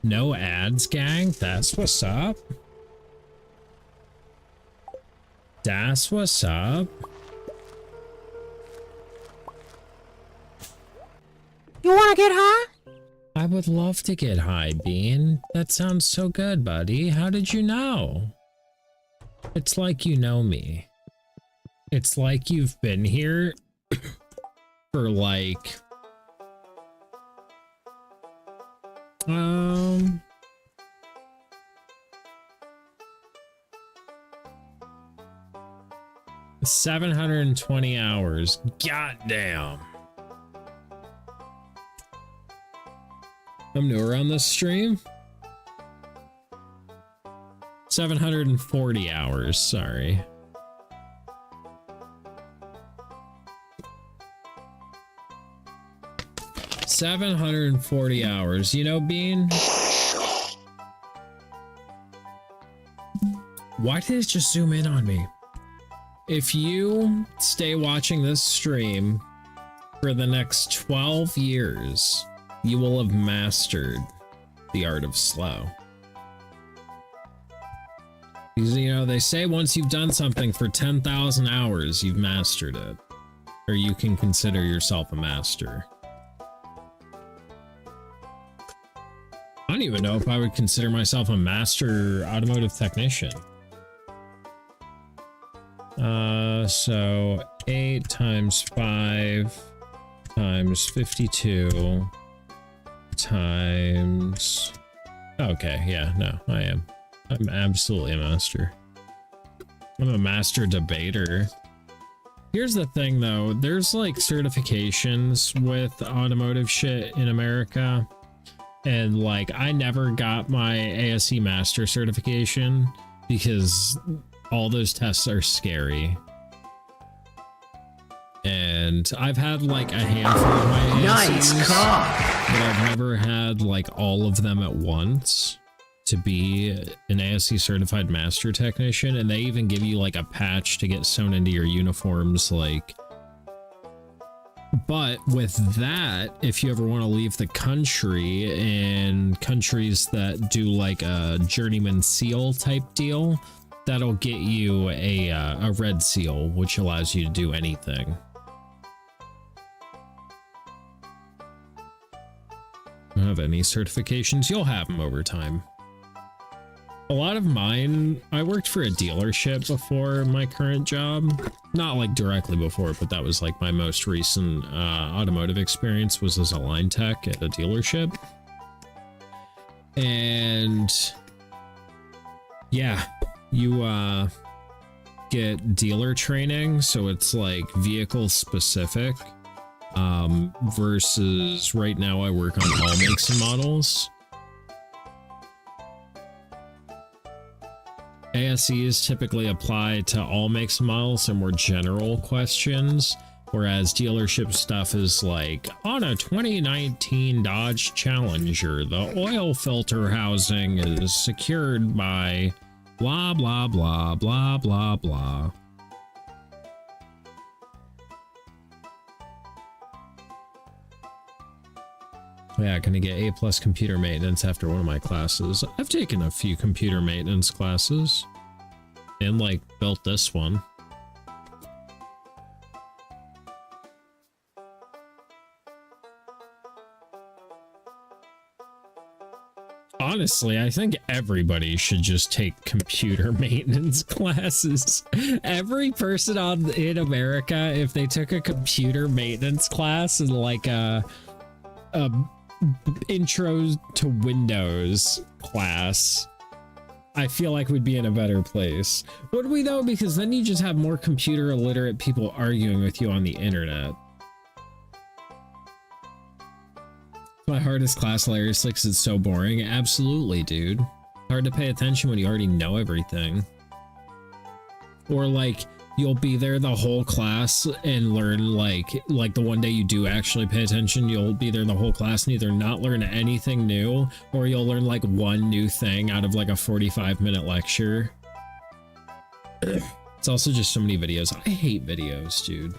No ads, gang. That's what's up. That's what's up. You wanna get high? I would love to get high, Bean. That sounds so good, buddy. How did you know? It's like you know me. It's like you've been here for like... 720 hours. Goddamn. I'm newer on this stream. 740 hours, sorry. $740 hours. You know, Bean? Why did it just zoom in on me? If you stay watching this stream for the next 12 years, you will have mastered the art of slow. Because, you know, they say once you've done something for 10,000 hours, you've mastered it. Or you can consider yourself a master. I don't even know if I would consider myself a master automotive technician. So 8 times 5 times 52 times... Okay, yeah, no, I am. I'm absolutely a master. I'm a master debater. Here's the thing, though. There's, like, certifications with automotive shit in America. And, like, I never got my ASE master certification because all those tests are scary. And I've had, like, a handful of my ASEs. Nice car! But I've never had, like, all of them at once to be an ASE certified master technician. And they even give you, like, a patch to get sewn into your uniforms, like... But with that, if you ever want to leave the country, and countries that do like a journeyman seal type deal, that'll get you a red seal, which allows you to do anything. I don't have any certifications. You'll have them over time. A lot of mine, I worked for a dealership before my current job. Not like directly before, but that was like my most recent automotive experience was as a line tech at a dealership. And yeah, you get dealer training, so it's like vehicle specific. Versus right now I work on all makes and models. ASEs typically apply to all makes and models and more general questions, whereas dealership stuff is like, on a 2019 Dodge Challenger, the oil filter housing is secured by blah, blah, blah, blah, blah, blah. Yeah, gonna get A+ computer maintenance after one of my classes. I've taken a few computer maintenance classes and like built this one. Honestly, I think everybody should just take computer maintenance classes. Every person in America, if they took a computer maintenance class and like a intro to Windows class, I feel like we'd be in a better place. Would we though? Because then you just have more computer illiterate people arguing with you on the internet. My hardest class, hilariously, because it's so boring. Absolutely, dude. Hard to pay attention when you already know everything. Or like, you'll be there the whole class and learn like the one day you do actually pay attention, you'll be there the whole class and either not learn anything new, or you'll learn like one new thing out of like a 45-minute lecture. It's also just so many videos. I hate videos, dude.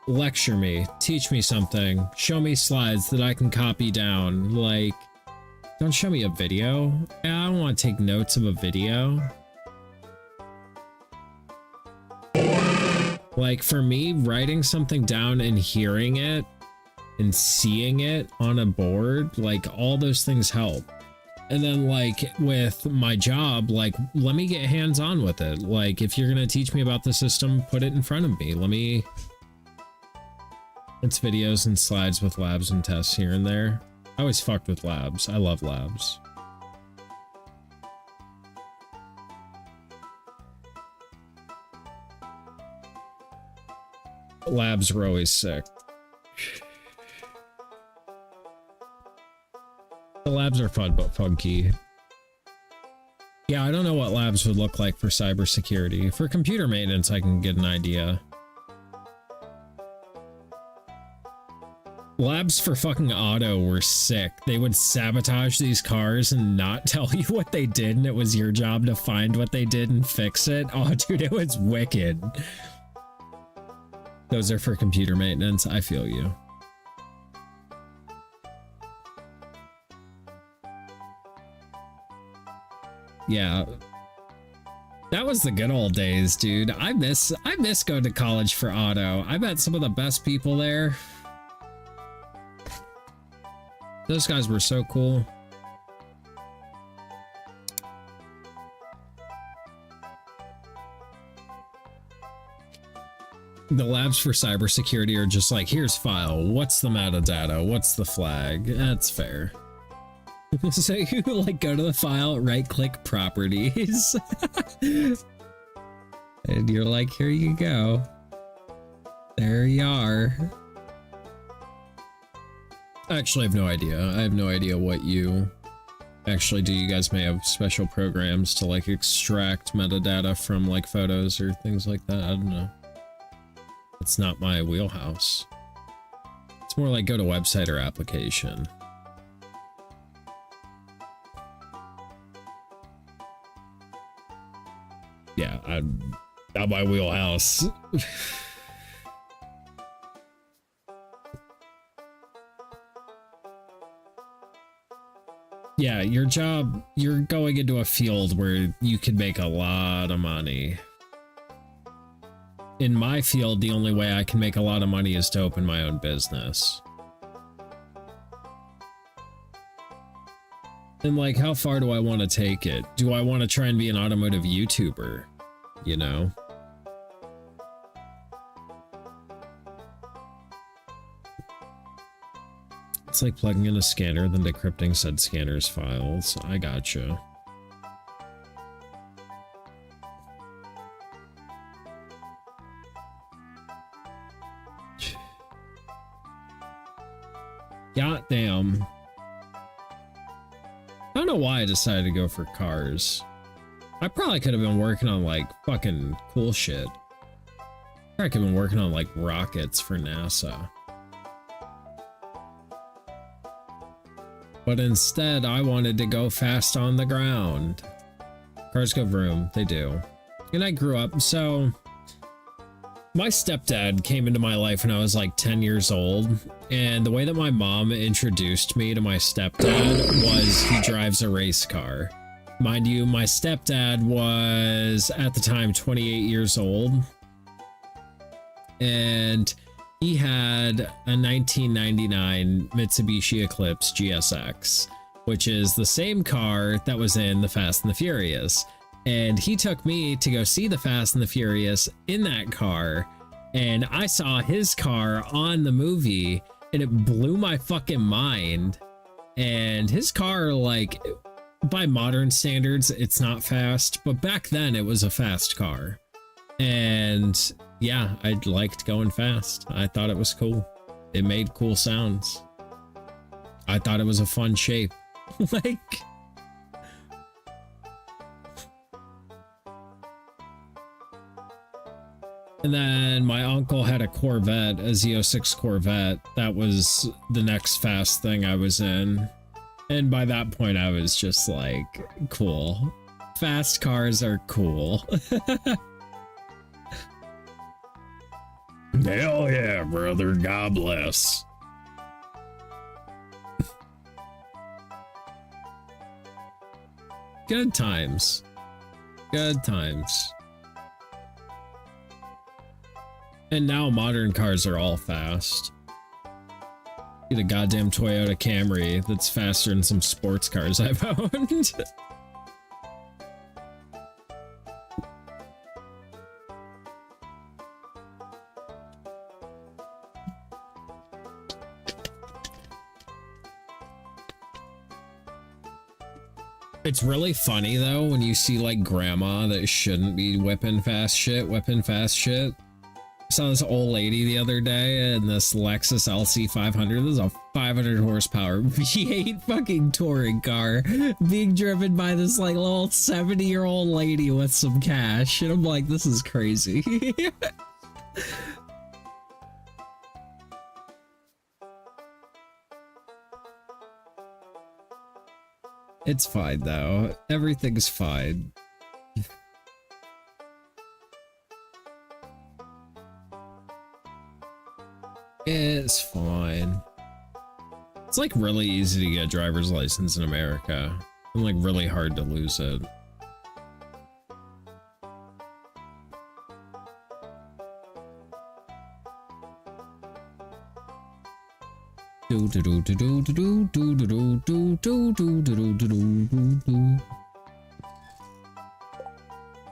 lecture me, teach me something, show me slides that I can copy down. Like, don't show me a video. I don't want to take notes of a video. Like, for me, writing something down and hearing it and seeing it on a board, like, all those things help. And then, like, with my job, like, let me get hands-on with it. Like, if you're gonna teach me about the system, put it in front of me. It's videos and slides with labs and tests here and there. I always fucked with labs. I love labs. Labs were always sick. The labs are fun but funky. Yeah, I don't know what labs would look like for cybersecurity. For computer maintenance, I can get an idea. Labs for fucking auto were sick. They would sabotage these cars and not tell you what they did, and it was your job to find what they did and fix it. Oh, dude, it was wicked. Those are for computer maintenance. I feel you. Yeah. That was the good old days, dude. I miss going to college for auto. I met some of the best people there. Those guys were so cool. The labs for cybersecurity are just like, here's file. What's the metadata? What's the flag? That's fair. So you like go to the file, right click properties. And you're like, here you go. There you are. Actually, I have no idea. I have no idea what you actually do. You guys may have special programs to like extract metadata from like photos or things like that. I don't know. It's not my wheelhouse. It's more like go to website or application. Yeah, I'm not my wheelhouse. Yeah, your job, you're going into a field where you can make a lot of money. In my field, the only way I can make a lot of money is to open my own business. And like, how far do I want to take it? Do I want to try and be an automotive YouTuber? You know? It's like plugging in a scanner, then decrypting said scanner's files. I gotcha. Goddamn. I don't know why I decided to go for cars. I probably could have been working on like fucking cool shit. I could have been working on like rockets for NASA. But instead, I wanted to go fast on the ground. Cars go vroom, they do. And I grew up, so my stepdad came into my life when I was like 10 years old, and the way that my mom introduced me to my stepdad was he drives a race car. Mind you, my stepdad was at the time 28 years old, and he had a 1999 Mitsubishi Eclipse GSX, which is the same car that was in The Fast and the Furious. And he took me to go see The Fast and the Furious in that car, and I saw his car on the movie, and it blew my fucking mind. And his car, like, by modern standards, it's not fast, but back then it was a fast car. And yeah, I liked going fast. I thought it was cool. It made cool sounds. I thought it was a fun shape. Like, and then my uncle had a Corvette, a Z06 Corvette. That was the next fast thing I was in. And by that point, I was just like, cool. Fast cars are cool. Hell yeah, brother. God bless. Good times. Good times. And now modern cars are all fast. Get a goddamn Toyota Camry that's faster than some sports cars I've owned. It's really funny though when you see like grandma that shouldn't be whipping fast shit. I saw this old lady the other day in this Lexus LC 500. This is a 500 horsepower V8 fucking touring car being driven by this like little 70-year-old lady with some cash. And I'm like, this is crazy. It's fine though. Everything's fine. It's fine. It's like really easy to get a driver's license in America and like really hard to lose it.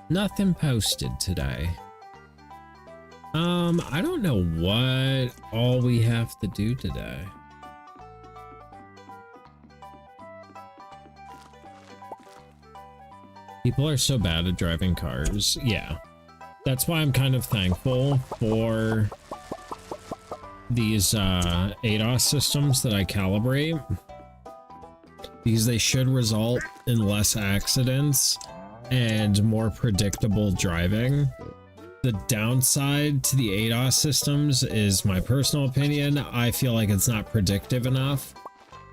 Nothing posted today. I don't know what all we have to do today. People are so bad at driving cars. Yeah. That's why I'm kind of thankful for these ADAS systems that I calibrate, because they should result in less accidents and more predictable driving. The downside to the ADAS systems is my personal opinion. I feel like it's not predictive enough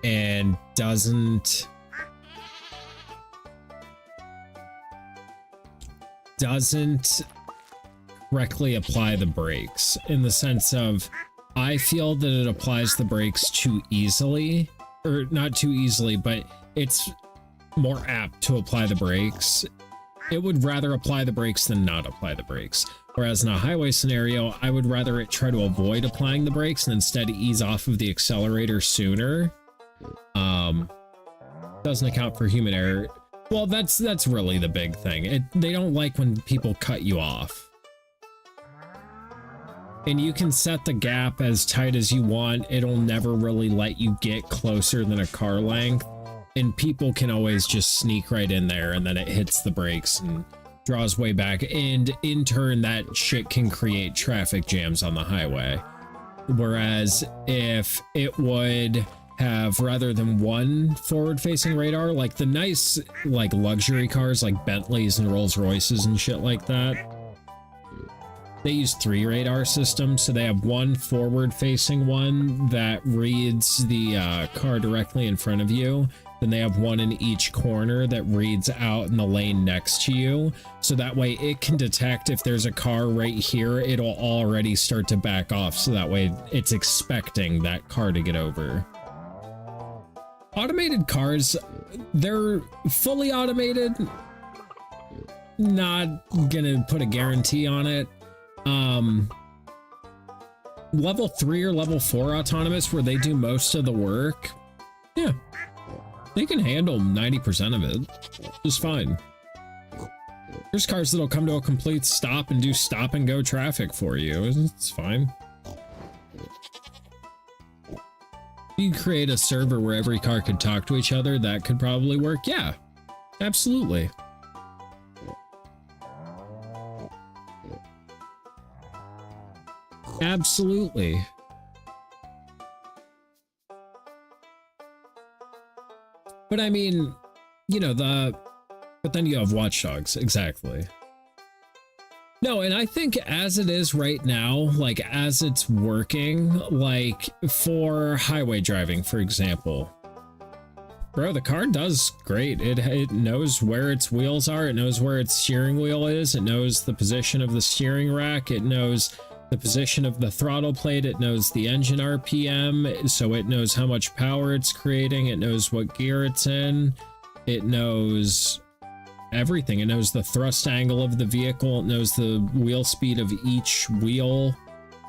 and doesn't correctly apply the brakes, in the sense of I feel that it applies the brakes too easily, or not too easily, but it's more apt to apply the brakes. It would rather apply the brakes than not apply the brakes. Whereas in a highway scenario, I would rather it try to avoid applying the brakes and instead ease off of the accelerator sooner. Doesn't account for human error. Well, that's really the big thing. They don't like when people cut you off. And you can set the gap as tight as you want. It'll never really let you get closer than a car length. And people can always just sneak right in there, and then it hits the brakes and draws way back. And in turn, that shit can create traffic jams on the highway. Whereas if it would have, rather than one forward-facing radar, like the nice like luxury cars like Bentleys and Rolls Royces and shit like that, they use 3 radar systems. So they have one forward-facing one that reads the car directly in front of you. Then they have one in each corner that reads out in the lane next to you. So that way it can detect if there's a car right here, it'll already start to back off. So that way it's expecting that car to get over. Automated cars, they're fully automated. Not gonna put a guarantee on it. Level 3 or level 4 autonomous, where they do most of the work, yeah, they can handle 90% of it just fine. There's cars that'll come to a complete stop and do stop and go traffic for you. It's fine. You create a server where every car could talk to each other, that could probably work. Yeah, absolutely. Absolutely. But I mean, you know, but then you have watchdogs, exactly. No, and I think as it is right now, like as it's working, like for highway driving, for example, bro, the car does great. It knows where its wheels are. It knows where its steering wheel is. It knows the position of the steering rack. It knows the position of the throttle plate. It knows the engine RPM, so it knows how much power it's creating. It knows what gear it's in. It knows everything. It knows the thrust angle of the vehicle. It knows the wheel speed of each wheel.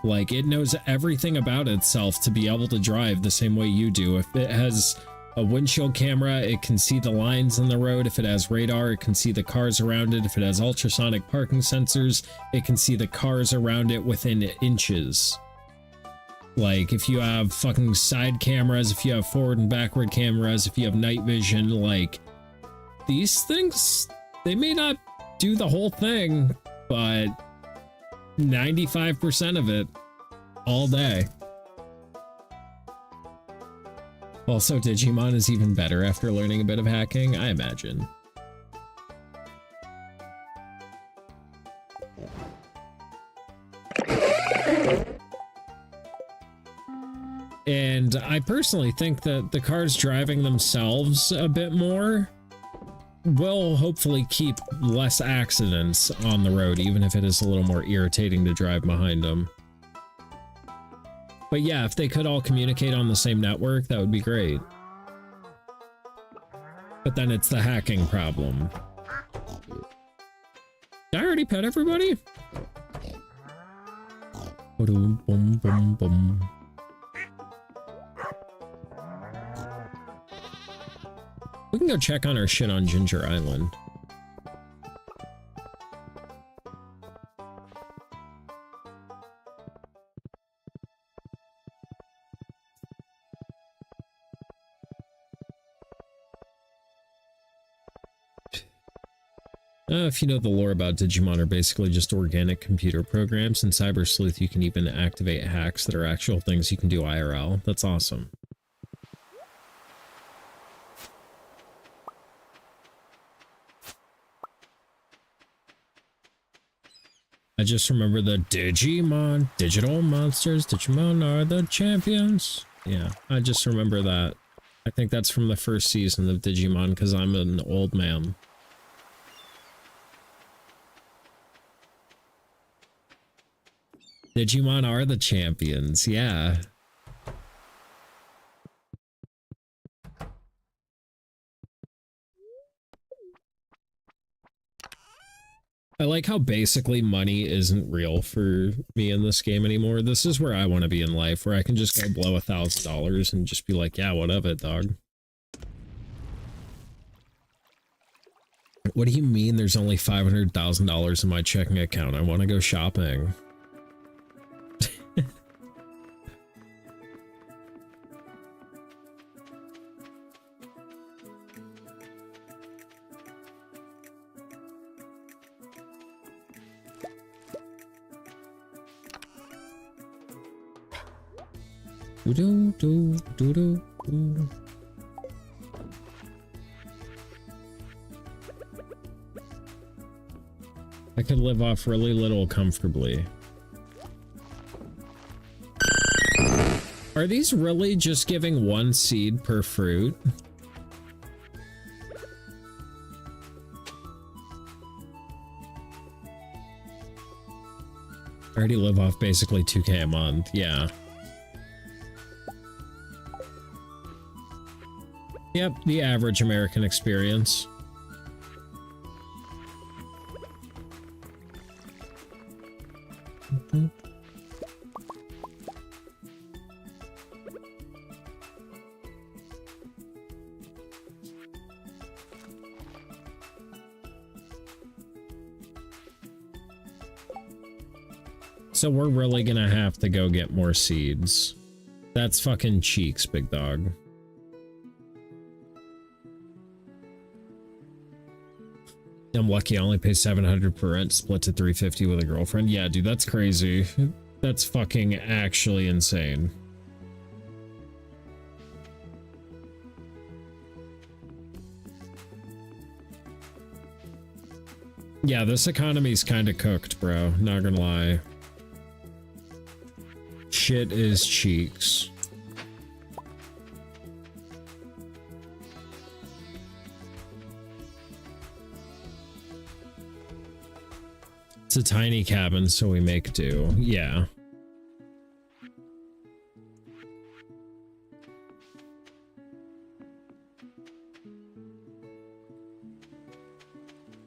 Like, it knows everything about itself to be able to drive the same way you do. If it has a windshield camera, it can see the lines in the road. If it has radar, it can see the cars around it. If it has ultrasonic parking sensors, it can see the cars around it within inches. Like, if you have fucking side cameras, if you have forward and backward cameras, if you have night vision, like, these things, they may not do the whole thing, but 95% of it all day. Also, Digimon is even better after learning a bit of hacking, I imagine. And I personally think that the cars driving themselves a bit more will hopefully keep less accidents on the road, even if it is a little more irritating to drive behind them. But yeah, if they could all communicate on the same network, that would be great. But then it's the hacking problem. Did I already pet everybody? Boom, boom, boom, boom. We can go check on our shit on Ginger Island. If you know the lore about Digimon are basically just organic computer programs. In Cyber Sleuth, you can even activate hacks that are actual things you can do IRL. That's awesome. I just remember the Digimon, digital monsters, Digimon are the champions. Yeah, I just remember that. I think that's from the first season of Digimon because I'm an old man. Digimon are the champions, yeah. I like how basically money isn't real for me in this game anymore. This is where I want to be in life, where I can just go blow $1,000 and just be like, yeah, what of it, dog? What do you mean there's only $500,000 in my checking account? I want to go shopping. Do do do do do. I could live off really little comfortably. Are these really just giving one seed per fruit? I already live off basically 2K a month, yeah. Yep, the average American experience. So we're really gonna have to go get more seeds. That's fucking cheeks, big dog. I'm lucky I only pay $700 per rent, split to $350 with a girlfriend. Yeah, dude, that's crazy. That's fucking actually insane. Yeah, this economy's kind of cooked, bro. Not gonna lie. Shit is cheeks. It's a tiny cabin, so we make do. Yeah.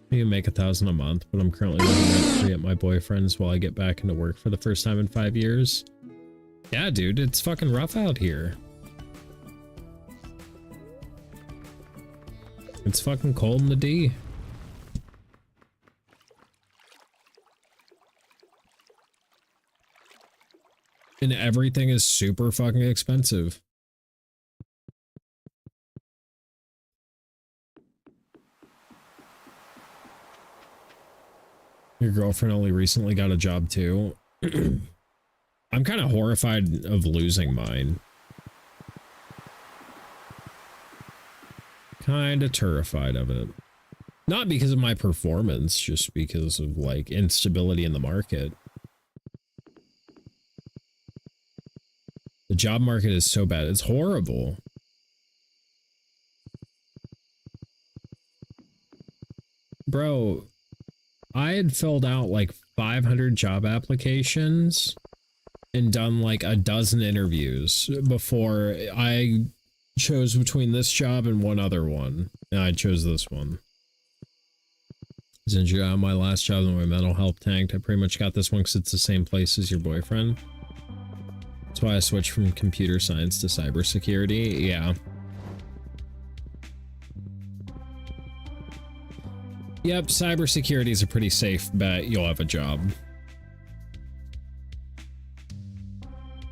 You can make 1,000 a month, but I'm currently living rent-free at my boyfriend's while I get back into work for the first time in 5 years. Yeah, dude, it's fucking rough out here. It's fucking cold in the D. And everything is super fucking expensive. Your girlfriend only recently got a job too. I'm kind of horrified of losing mine. Kind of terrified of it. Not because of my performance, just because of like instability in the market. The job market is so bad. It's horrible. Bro, I had filled out like 500 job applications and done like a dozen interviews before I chose between this job and one other one. And I chose this one. I was injured on my last job and my mental health tanked. I pretty much got this one because it's the same place as your boyfriend. That's why I switched from computer science to cybersecurity. Yeah. Yep, cybersecurity is a pretty safe bet. You'll have a job.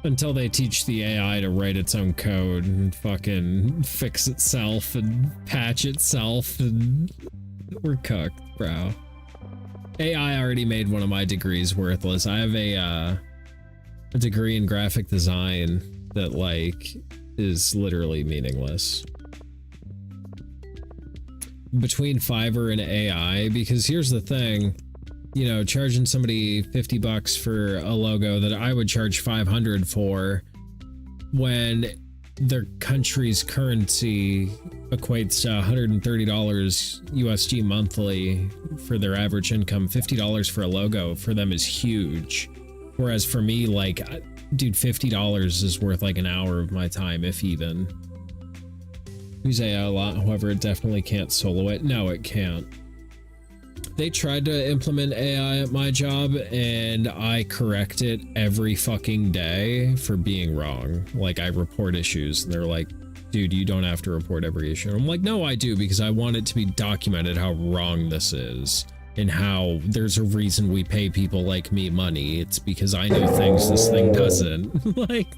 Until they teach the AI to write its own code and fucking fix itself and patch itself, and we're cooked, bro. AI already made one of my degrees worthless. I have a degree in graphic design that like is literally meaningless. Between Fiverr and AI, because here's the thing, you know, charging somebody 50 bucks for a logo that I would charge 500 for when their country's currency equates to $130 USD monthly for their average income. $50 for a logo for them is huge. Whereas for me, like, dude, $50 is worth like an hour of my time, if even. Use AI a lot, however, it definitely can't solo it. No, it can't. They tried to implement AI at my job, and I correct it every fucking day for being wrong. Like, I report issues, and they're like, dude, you don't have to report every issue. I'm like, no, I do, because I want it to be documented how wrong this is, and how there's a reason we pay people like me money. It's because I know things this thing doesn't. Like...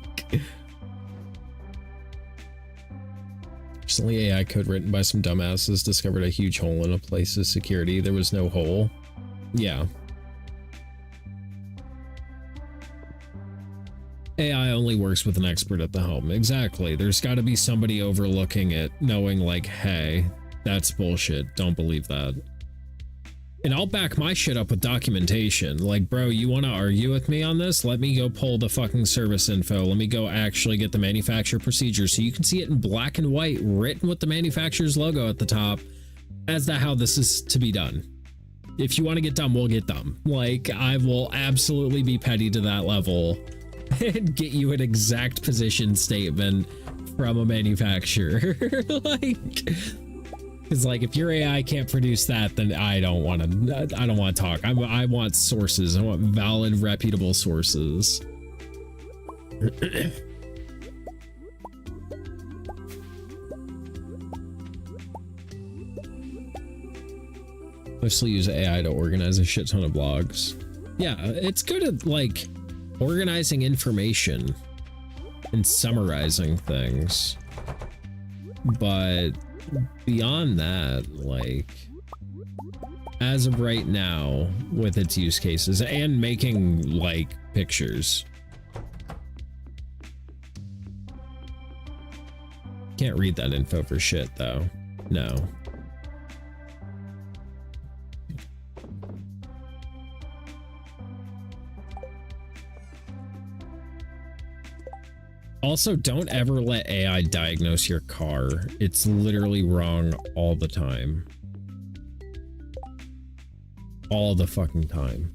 Recently, AI code written by some dumbasses discovered a huge hole in a place's security. There was no hole. Yeah. AI only works with an expert at the helm. Exactly. There's got to be somebody overlooking it, knowing like, hey, that's bullshit. Don't believe that. And I'll back my shit up with documentation. Like, bro, you want to argue with me on this? Let me go pull the fucking service info. Let me go actually get the manufacturer procedure so you can see it in black and white, written with the manufacturer's logo at the top as to how this is to be done. If you want to get dumb, we'll get dumb. Like, I will absolutely be petty to that level and get you an exact position statement from a manufacturer. Like... Because like if your AI can't produce that, then I don't want to talk. I want sources. I want valid, reputable sources. Mostly use AI to organize a shit ton of blogs. Yeah, it's good at like organizing information and summarizing things. But beyond that, like, as of right now, with its use cases and making like pictures, can't read that info for shit though. No. Also, don't ever let AI diagnose your car. It's literally wrong all the time. All the fucking time.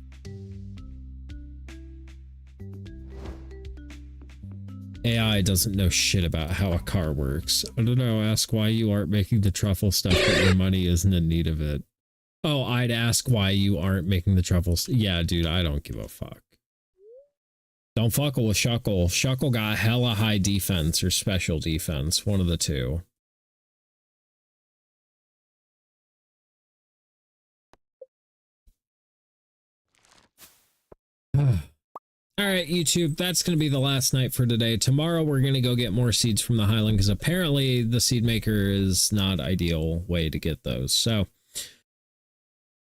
AI doesn't know shit about how a car works. I don't know, ask why you aren't making the truffle stuff, but your money isn't in need of it. Oh, I'd ask why you aren't making the truffles. Yeah, dude, I don't give a fuck. Don't fuckle with Shuckle. Shuckle got hella high defense or special defense, one of the two. All right, YouTube, that's going to be the last night for today. Tomorrow, we're going to go get more seeds from the Highland because apparently the seed maker is not ideal way to get those. So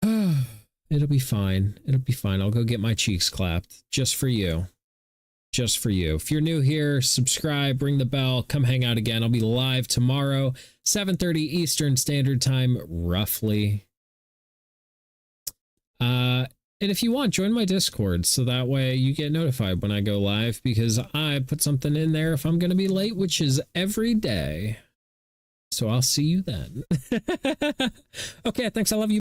it'll be fine. It'll be fine. I'll go get my cheeks clapped just for you. Just for you. If you're new here, subscribe, ring the bell, come hang out again. I'll be live tomorrow, 7:30 Eastern Standard Time, roughly. And if you want, join my Discord so that way you get notified when I go live because I put something in there if I'm going to be late, which is every day. So I'll see you then. Okay, thanks. I love you.